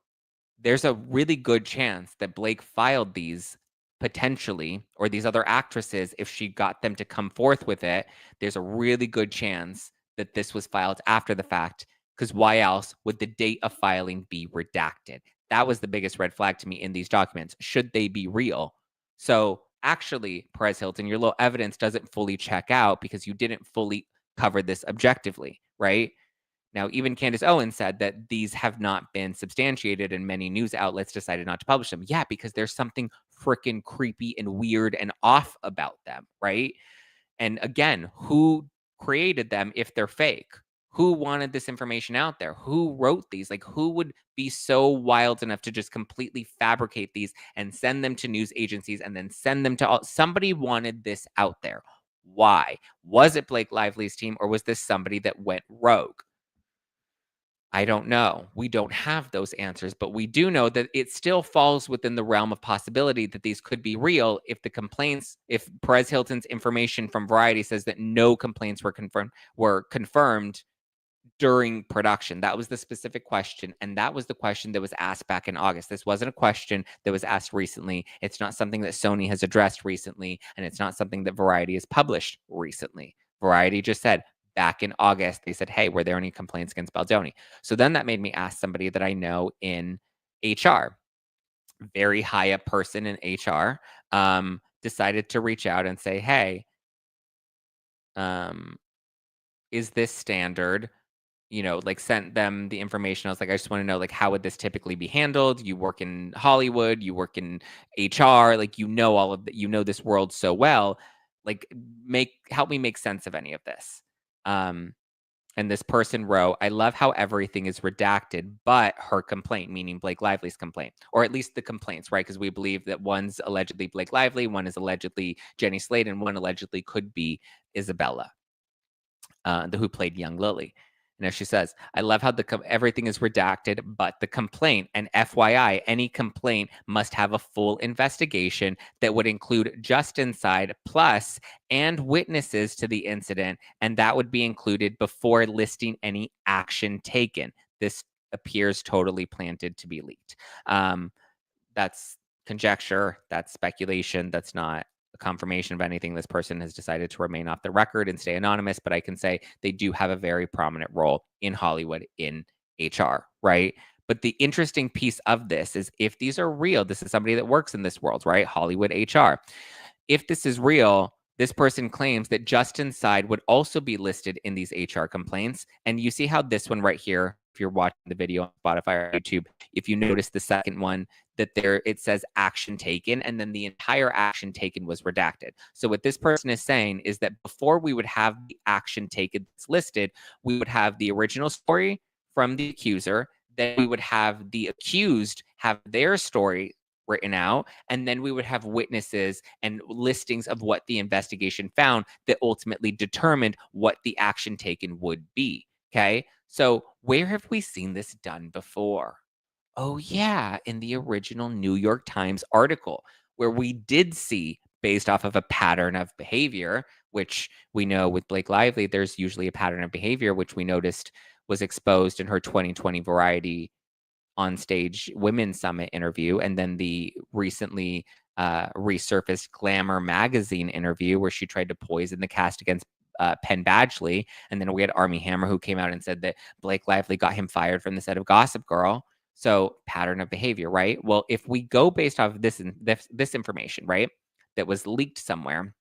there's a really good chance that Blake filed these potentially, or these other actresses, if she got them to come forth with it, there's a really good chance that this was filed after the fact, because why else would the date of filing be redacted? That was the biggest red flag to me in these documents. Should they be real? So actually, Perez Hilton, your little evidence doesn't fully check out because you didn't fully cover this objectively, right? Now, even Candace Owens said that these have not been substantiated and many news outlets decided not to publish them. Yeah, because there's something freaking creepy and weird and off about them, right? And again, who created them if they're fake? Who wanted this information out there? Who wrote these? Like, who would be so wild enough to just completely fabricate these and send them to news agencies and then send them to all? Somebody wanted this out there. Why? Was it Blake Lively's team, or was this somebody that went rogue? I don't know. We don't have those answers, but we do know that it still falls within the realm of possibility that these could be real if the complaints, if Perez Hilton's information from Variety says that no complaints were confirmed during production. That was the specific question, and that was the question that was asked back in August. This wasn't a question that was asked recently. It's not something that Sony has addressed recently, and it's not something that Variety has published recently. Variety just said, back in August, they said, hey, were there any complaints against Baldoni? So then that made me ask somebody that I know in HR, very high up person in HR, decided to reach out and say, hey, is this standard? You know, like, sent them the information. I was like, I just want to know, like, how would this typically be handled? You work in Hollywood, you work in HR, like, you know, all of that, you know, this world so well, like, help me make sense of any of this. And this person wrote, I love how everything is redacted, but her complaint, meaning Blake Lively's complaint, or at least the complaints, right? Because we believe that one's allegedly Blake Lively, one is allegedly Jenny Slate, and one allegedly could be Isabella, who played young Lily. And as she says, I love how everything is redacted, but the complaint, and FYI, any complaint must have a full investigation that would include Justin's side plus and witnesses to the incident, and that would be included before listing any action taken. This appears totally planted to be leaked. That's conjecture, that's speculation, that's not a confirmation of anything. This person has decided to remain off the record and stay anonymous, but I can say they do have a very prominent role in Hollywood in HR, right? But the interesting piece of this is, if these are real, this is somebody that works in this world, right? Hollywood HR. If this is real, this person claims that Justin's side would also be listed in these HR complaints. And you see how this one right here, if you're watching the video on Spotify or YouTube, if you notice the second one, that there it says action taken, and then the entire action taken was redacted. So what this person is saying is that before we would have the action taken that's listed, we would have the original story from the accuser, then we would have the accused have their story written out, and then we would have witnesses and listings of what the investigation found that ultimately determined what the action taken would be. Okay, so where have we seen this done before? Oh, yeah, in the original New York Times article, where we did see, based off of a pattern of behavior, which we know with Blake Lively, there's usually a pattern of behavior, which we noticed was exposed in her 2020 Variety on stage women's summit interview, and then the recently resurfaced Glamour magazine interview where she tried to poison the cast against Penn Badgley. And then we had Armie Hammer, who came out and said that Blake Lively got him fired from the set of Gossip Girl. So pattern of behavior, right? Well, if we go based off of this information, right, that was leaked somewhere,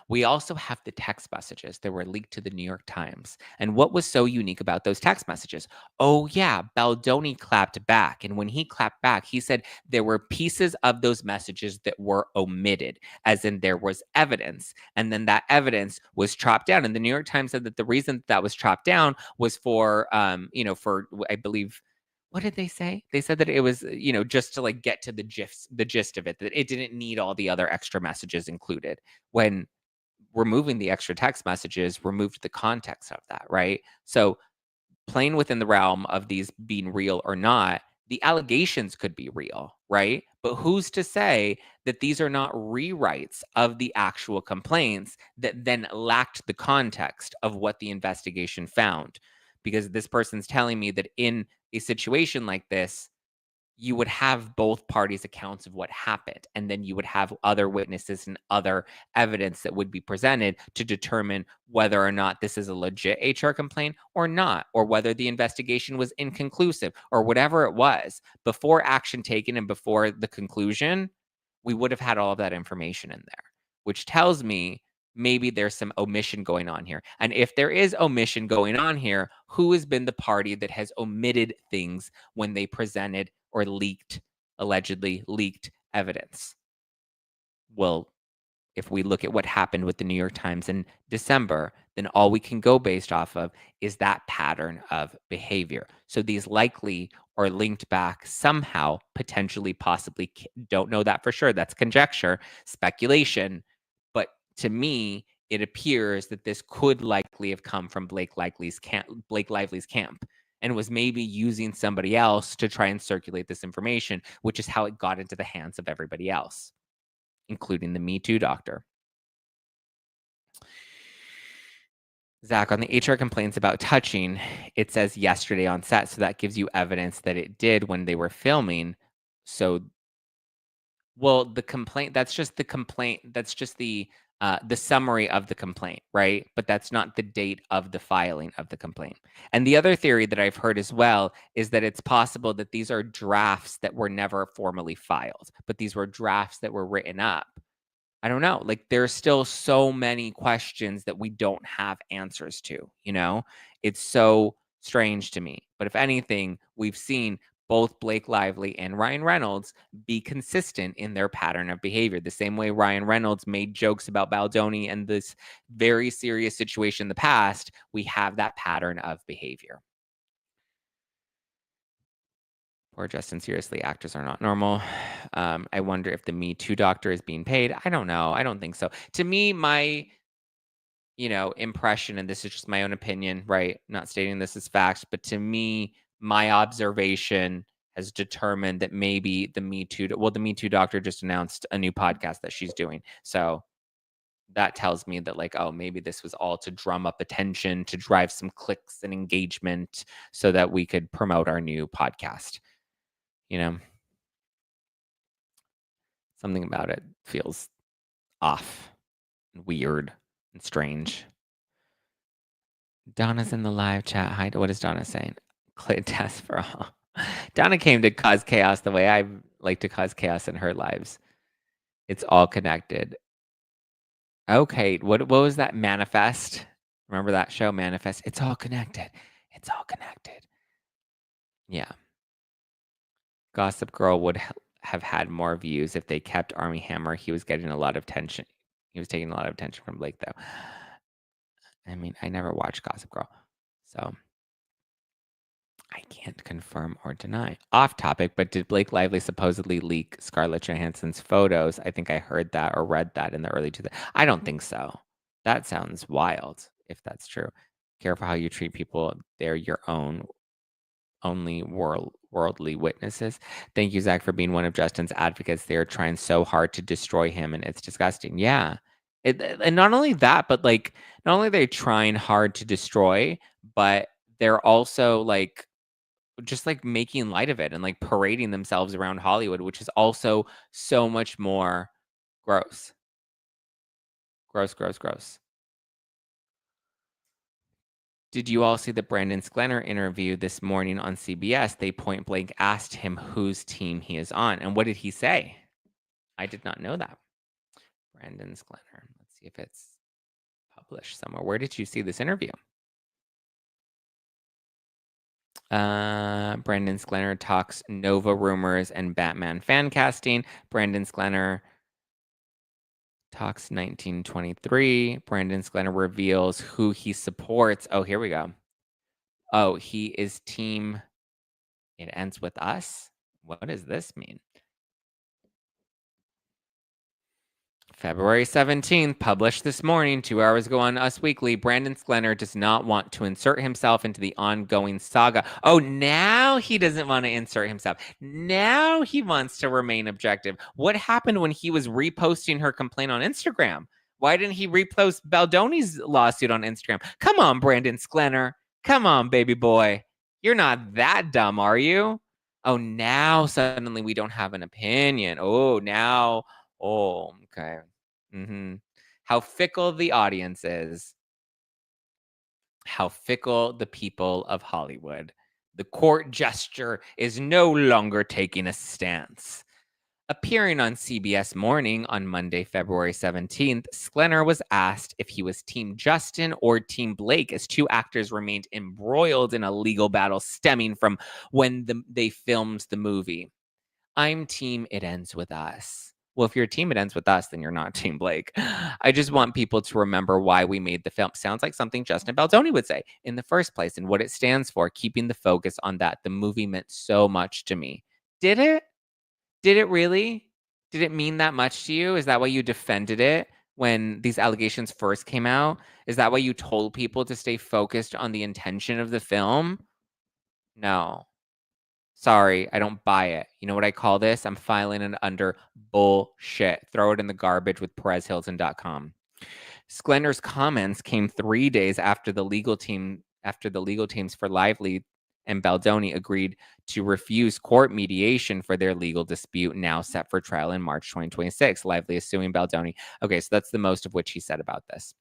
we also have the text messages that were leaked to the New York Times. And what was so unique about those text messages? Oh, yeah, Baldoni clapped back. And when he clapped back, he said there were pieces of those messages that were omitted, as in there was evidence. And then that evidence was chopped down. And the New York Times said that the reason that was chopped down was for, for, I believe, what did they say? They said that it was, just to like get to the gist of it, that it didn't need all the other extra messages included. When removing the extra text messages removed the context of that, right? So playing within the realm of these being real or not, the allegations could be real, right? But who's to say that these are not rewrites of the actual complaints that then lacked the context of what the investigation found? Because this person's telling me that in a situation like this, you would have both parties' accounts of what happened, and then you would have other witnesses and other evidence that would be presented to determine whether or not this is a legit HR complaint or not, or whether the investigation was inconclusive or whatever it was. Before action taken and before the conclusion, we would have had all of that information in there, which tells me maybe there's some omission going on here. And if there is omission going on here, who has been the party that has omitted things when they presented or allegedly leaked evidence? Well, if we look at what happened with the New York Times in December, then all we can go based off of is that pattern of behavior. So these likely are linked back somehow, potentially, possibly, don't know that for sure. That's conjecture, speculation. But to me, it appears that this could likely have come from Blake Lively's camp, and was maybe using somebody else to try and circulate this information, which is how it got into the hands of everybody else, including the Me Too doctor. Zack, on the HR complaints about touching, it says yesterday on set, so that gives you evidence that it did when they were filming. So, well, the complaint, that's just the complaint, that's just the summary of the complaint, right? But that's not the date of the filing of the complaint. And the other theory that I've heard as well is that it's possible that these are drafts that were never formally filed, but these were drafts that were written up. I don't know. Like, there's still so many questions that we don't have answers to, It's so strange to me. But if anything, we've seen both Blake Lively and Ryan Reynolds be consistent in their pattern of behavior. The same way Ryan Reynolds made jokes about Baldoni and this very serious situation in the past, we have that pattern of behavior. Poor Justin, seriously, actors are not normal. I wonder if the Me Too doctor is being paid. I don't know. I don't think so. To me, my, impression, and this is just my own opinion, right? Not stating this as facts, but to me, my observation has determined that maybe the Me Too doctor just announced a new podcast that she's doing. So that tells me that, like, oh, maybe this was all to drum up attention, to drive some clicks and engagement so that we could promote our new podcast. Something about it feels off and weird and strange. Donna's in the live chat. Hi, what is Donna saying? Clay test for all. Donna came to cause chaos the way I like to cause chaos in her lives. It's all connected. Okay, what was that? Manifest? Remember that show, Manifest? It's all connected. It's all connected. Yeah. Gossip Girl would have had more views if they kept Armie Hammer. He was getting a lot of attention. He was taking a lot of attention from Blake, though. I mean, I never watched Gossip Girl. So I can't confirm or deny. Off topic, but did Blake Lively supposedly leak Scarlett Johansson's photos? I think I heard that or read that in the early 2000s. I don't think so. That sounds wild if that's true. Careful how you treat people. They're your only worldly witnesses. Thank you, Zack, for being one of Justin's advocates. They are trying so hard to destroy him, and it's disgusting. Yeah. And not only that, but like, not only are they trying hard to destroy, but they're also like, just like making light of it and like parading themselves around Hollywood, which is also so much more gross. Gross. Did you all see the Brandon Sklenar interview this morning on CBS? They point blank asked him whose team he is on. And what did he say? I did not know that. Brandon Sklenar. Let's see if it's published somewhere. Where did you see this interview? Brandon Sklenar talks Nova rumors and Batman fan casting. Brandon Sklenar talks 1923. Brandon Sklenar reveals who he supports. Oh, here we go. Oh, he is team It Ends With Us. What does this mean? February 17th, published this morning, 2 hours ago on Us Weekly. Brandon Sklenar does not want to insert himself into the ongoing saga. Oh, now he doesn't want to insert himself. Now he wants to remain objective. What happened when he was reposting her complaint on Instagram? Why didn't he repost Baldoni's lawsuit on Instagram? Come on, Brandon Sklenar. Come on, baby boy. You're not that dumb, are you? Oh, now suddenly we don't have an opinion. Oh, now... Oh, okay. How fickle the audience is. How fickle the people of Hollywood. The court gesture is no longer taking a stance. Appearing on CBS Morning on Monday, February 17th, Sklenar was asked if he was Team Justin or Team Blake as two actors remained embroiled in a legal battle stemming from when they filmed the movie. I'm Team It Ends With Us. Well, if you're a Team It Ends With Us, then you're not Team Blake. I just want people to remember why we made the film. Sounds like something Justin Baldoni would say in the first place and what it stands for, keeping the focus on that. The movie meant so much to me. Did it? Did it really? Did it mean that much to you? Is that why you defended it when these allegations first came out? Is that why you told people to stay focused on the intention of the film? No. Sorry, I don't buy it. You know what I call this? I'm filing it under bullshit. Throw it in the garbage with PerezHilton.com. Sklenar's comments came 3 days after the legal teams for Lively and Baldoni agreed to refuse court mediation for their legal dispute, now set for trial in March 2026. Lively is suing Baldoni. Okay, so that's the most of which he said about this.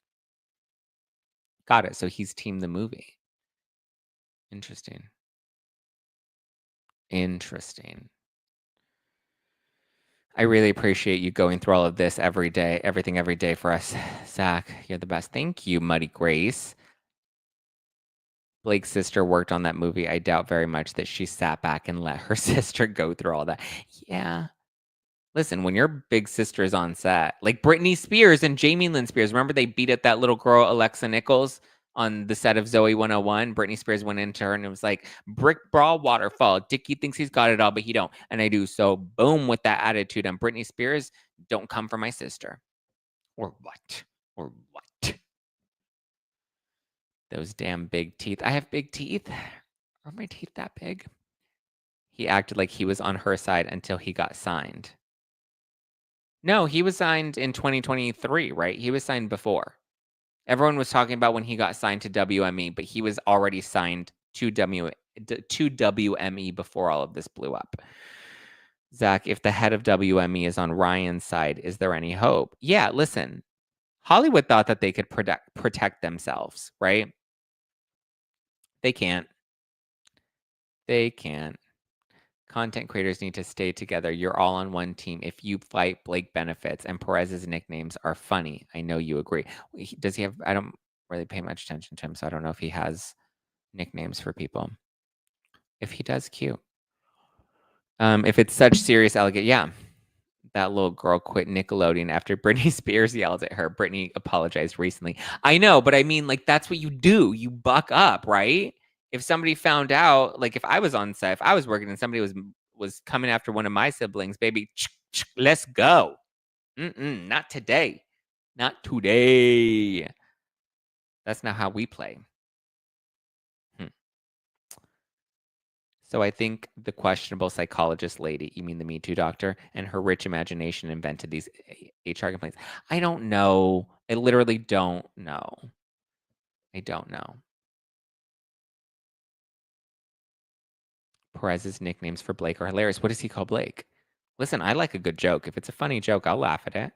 Got it. So he's team the movie. Interesting. I really appreciate you going through all of this everything every day for us, Zack. You're the best. Thank you, Muddy Grace. Blake's sister worked on that movie. I doubt very much that she sat back and let her sister go through all that. Yeah. Listen, when your big sister is on set, like Britney Spears and Jamie Lynn Spears, remember they beat at that little girl, Alexa Nichols, on the set of Zoe 101? Britney Spears went into her and it was like, brick brawl, waterfall. Dickie thinks he's got it all, but he don't. And I do. So boom, with that attitude on Britney Spears, don't come for my sister. Or what? Those damn big teeth. I have big teeth. Are my teeth that big? He acted like he was on her side until he got signed. No, he was signed in 2023, right? He was signed before. Everyone was talking about when he got signed to WME, but he was already signed to WME before all of this blew up. Zack, if the head of WME is on Ryan's side, is there any hope? Yeah, listen. Hollywood thought that they could protect themselves, right? They can't. Content creators need to stay together. You're all on one team. If you fight, Blake benefits, and Perez's nicknames are funny. I know you agree. Does he have? I don't really pay much attention to him, so I don't know if he has nicknames for people. If he does, cute. If it's such serious allegation, yeah. That little girl quit Nickelodeon after Britney Spears yelled at her. Britney apologized recently. I know, but I mean, like, that's what you do. You buck up, right? if somebody found out, like if I was on set, if I was working and somebody was coming after one of my siblings, baby, let's go. Not today. Not today. That's not how we play. So I think the questionable psychologist lady, you mean the Me Too doctor, and her rich imagination invented these HR complaints. I don't know. I literally don't know. I don't know. Perez's nicknames for Blake are hilarious. What does he call Blake? Listen, I like a good joke. If it's a funny joke, I'll laugh at it.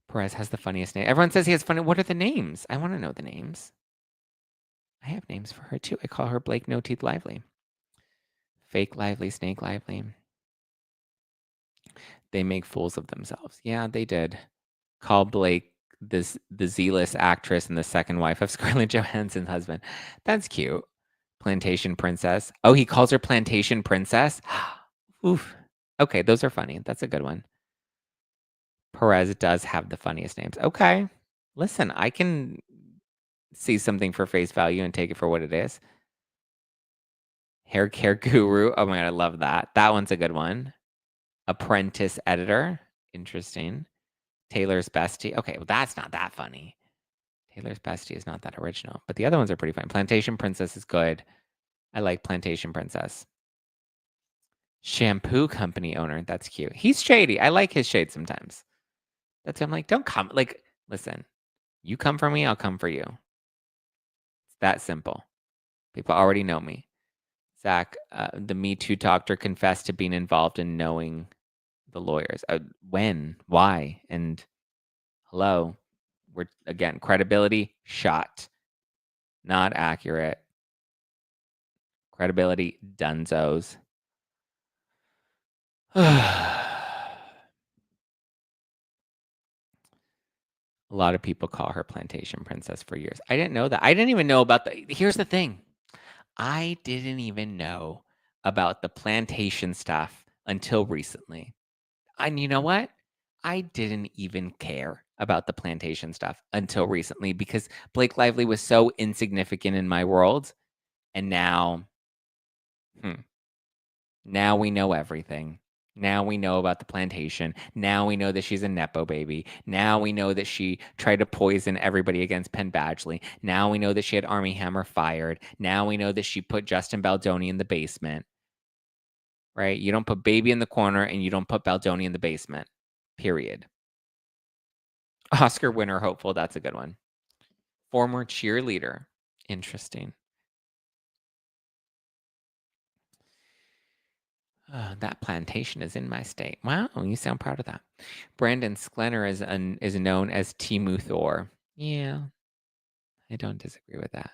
Perez has the funniest name. Everyone says he has funny. What are the names? I want to know the names. I have names for her too. I call her Blake No Teeth Lively. Fake Lively, Snake Lively. They make fools of themselves. Yeah, they did. Call Blake the Z-list actress and the second wife of Scarlett Johansson's husband. That's cute. Plantation Princess. Oh, he calls her Plantation Princess? Oof. Okay, those are funny. That's a good one. Perez does have the funniest names. Okay. Listen, I can see something for face value and take it for what it is. Hair care guru. Oh my God, I love that. That one's a good one. Apprentice editor. Interesting. Taylor's bestie. Okay, well, that's not that funny. Taylor's bestie is not that original, but the other ones are pretty fun. Plantation Princess is good. I like Plantation Princess. Shampoo company owner. That's cute. He's shady. I like his shade sometimes. That's I'm like, don't come. Like, listen, you come for me, I'll come for you. It's that simple. People already know me. Zack, the Me Too doctor, confessed to being involved in knowing the lawyers. When? Why? And hello. We're, again, credibility, shot. Not accurate. Credibility, dunzos. A lot of people call her Plantation Princess for years. I didn't know that. I didn't even know about the... Here's the thing. I didn't even know about the plantation stuff until recently. And you know what? I didn't even care about the plantation stuff until recently because Blake Lively was so insignificant in my world. And now, now we know everything. Now we know about the plantation. Now we know that she's a Nepo baby. Now we know that she tried to poison everybody against Penn Badgley. Now we know that she had Armie Hammer fired. Now we know that she put Justin Baldoni in the basement. Right? You don't put baby in the corner and you don't put Baldoni in the basement. Period. Oscar winner hopeful. That's a good one. Former cheerleader. Interesting. That plantation is in my state. Wow, you sound proud of that. Brandon Sklenar is known as Timu Thor. Yeah, I don't disagree with that.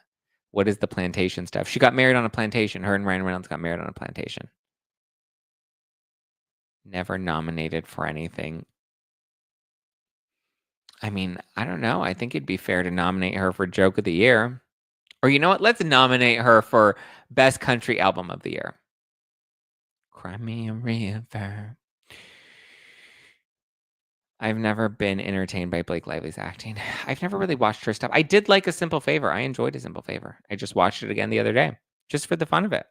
What is the plantation stuff? She got married on a plantation. Her and Ryan Reynolds got married on a plantation. Never nominated for anything. I mean, I don't know. I think it'd be fair to nominate her for Joke of the Year. Or you know what? Let's nominate her for Best Country Album of the Year. Cry Me a River. I've never been entertained by Blake Lively's acting. I've never really watched her stuff. I did like A Simple Favor. I enjoyed A Simple Favor. I just watched it again the other day, just for the fun of it.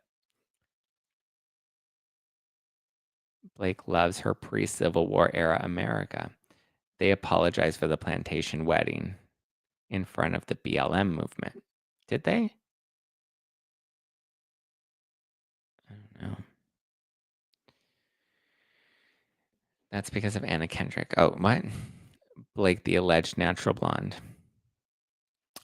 Blake loves her pre-Civil War era America. They apologized for the plantation wedding in front of the BLM movement. Did they? I don't know. That's because of Anna Kendrick. Oh, what? Blake, the alleged natural blonde.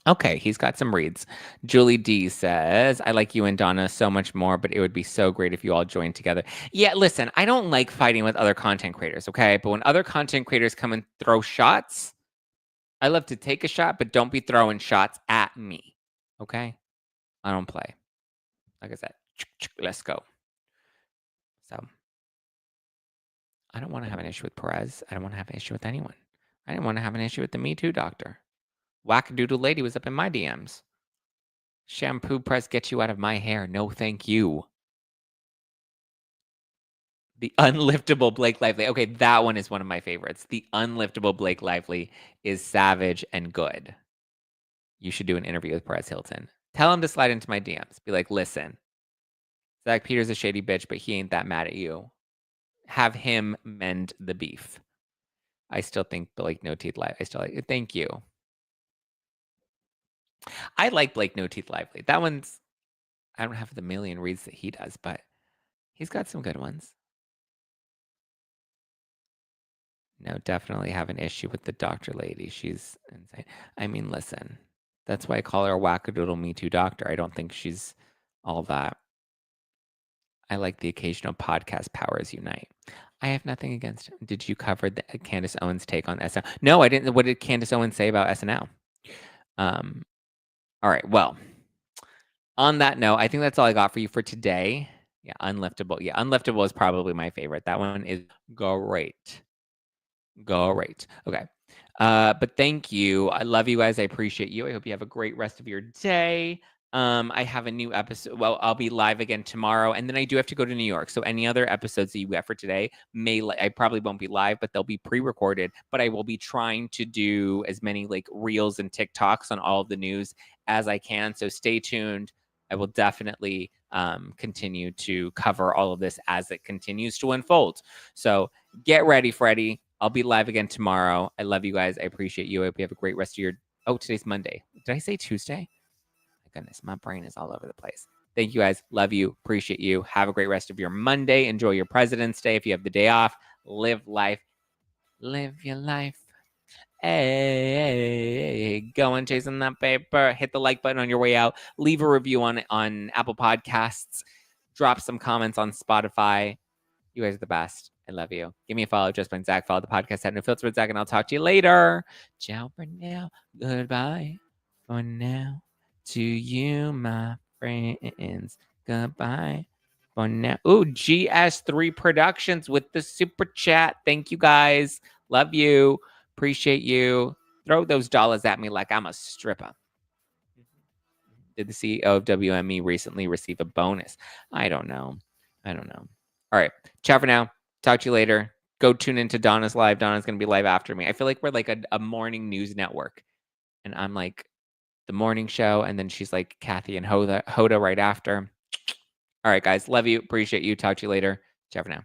Okay, he's got some reads. Julie D says, I like you and Donna so much more, but it would be so great if you all joined together. Yeah, listen, I don't like fighting with other content creators, okay? But when other content creators come and throw shots, I love to take a shot, but don't be throwing shots at me, okay? I don't play. Like I said, let's go. So, I don't want to have an issue with Perez. I don't want to have an issue with anyone. I didn't want to have an issue with the Me Too doctor. Wackadoodle lady was up in my DMs. Shampoo press gets you out of my hair. No, thank you. The unliftable Blake Lively. Okay, that one is one of my favorites. The unliftable Blake Lively is savage and good. You should do an interview with Perez Hilton. Tell him to slide into my DMs. Be like, listen, Zack Peter's a shady bitch, but he ain't that mad at you. Have him mend the beef. I still think Blake No Teeth Lively. I still like it. Thank you. I like Blake No Teeth Lively. That one's, I don't have the million reads that he does, but he's got some good ones. No, definitely have an issue with the doctor lady. She's insane. I mean, listen, that's why I call her a wackadoodle Me Too doctor. I don't think she's all that. I like the occasional podcast Powers Unite. I have nothing against him. Did you cover the Candace Owens take on SNL? No, I didn't. What did Candace Owens say about SNL? All right. Well, on that note, I think that's all I got for you for today. Yeah, Unliftable. Yeah, Unliftable is probably my favorite. That one is great. Great. Okay. But thank you. I love you guys. I appreciate you. I hope you have a great rest of your day. I have a new episode. Well, I'll be live again tomorrow, and then I do have to go to New York. So any other episodes that you get for today I probably won't be live, but they'll be pre-recorded. But I will be trying to do as many like reels and TikToks on all of the news as I can. So stay tuned. I will definitely continue to cover all of this as it continues to unfold. So get ready, Freddie. I'll be live again tomorrow. I love you guys. I appreciate you. I hope you have a great rest of your... Oh, today's Monday. Did I say Tuesday? My goodness, my brain is all over the place. Thank you guys. Love you. Appreciate you. Have a great rest of your Monday. Enjoy your President's Day. If you have the day off, live life. Live your life. Hey, go on chasing that paper. Hit the like button on your way out. Leave a review on Apple Podcasts. Drop some comments on Spotify. You guys are the best. I love you. Give me a follow. Just Plain Zack. Follow the podcast at No Filter with Zack, and I'll talk to you later. Ciao for now. Goodbye for now. To you, my friends. Goodbye for now. Ooh, GS3 Productions with the super chat. Thank you guys. Love you. Appreciate you. Throw those dollars at me like I'm a stripper. Did the CEO of WME recently receive a bonus? I don't know. All right. Ciao for now. Talk to you later. Go tune into Donna's live. Donna's going to be live after me. I feel like we're like a morning news network. And I'm like the morning show. And then she's like Kathy and Hoda right after. All right, guys. Love you. Appreciate you. Talk to you later. Ciao for now.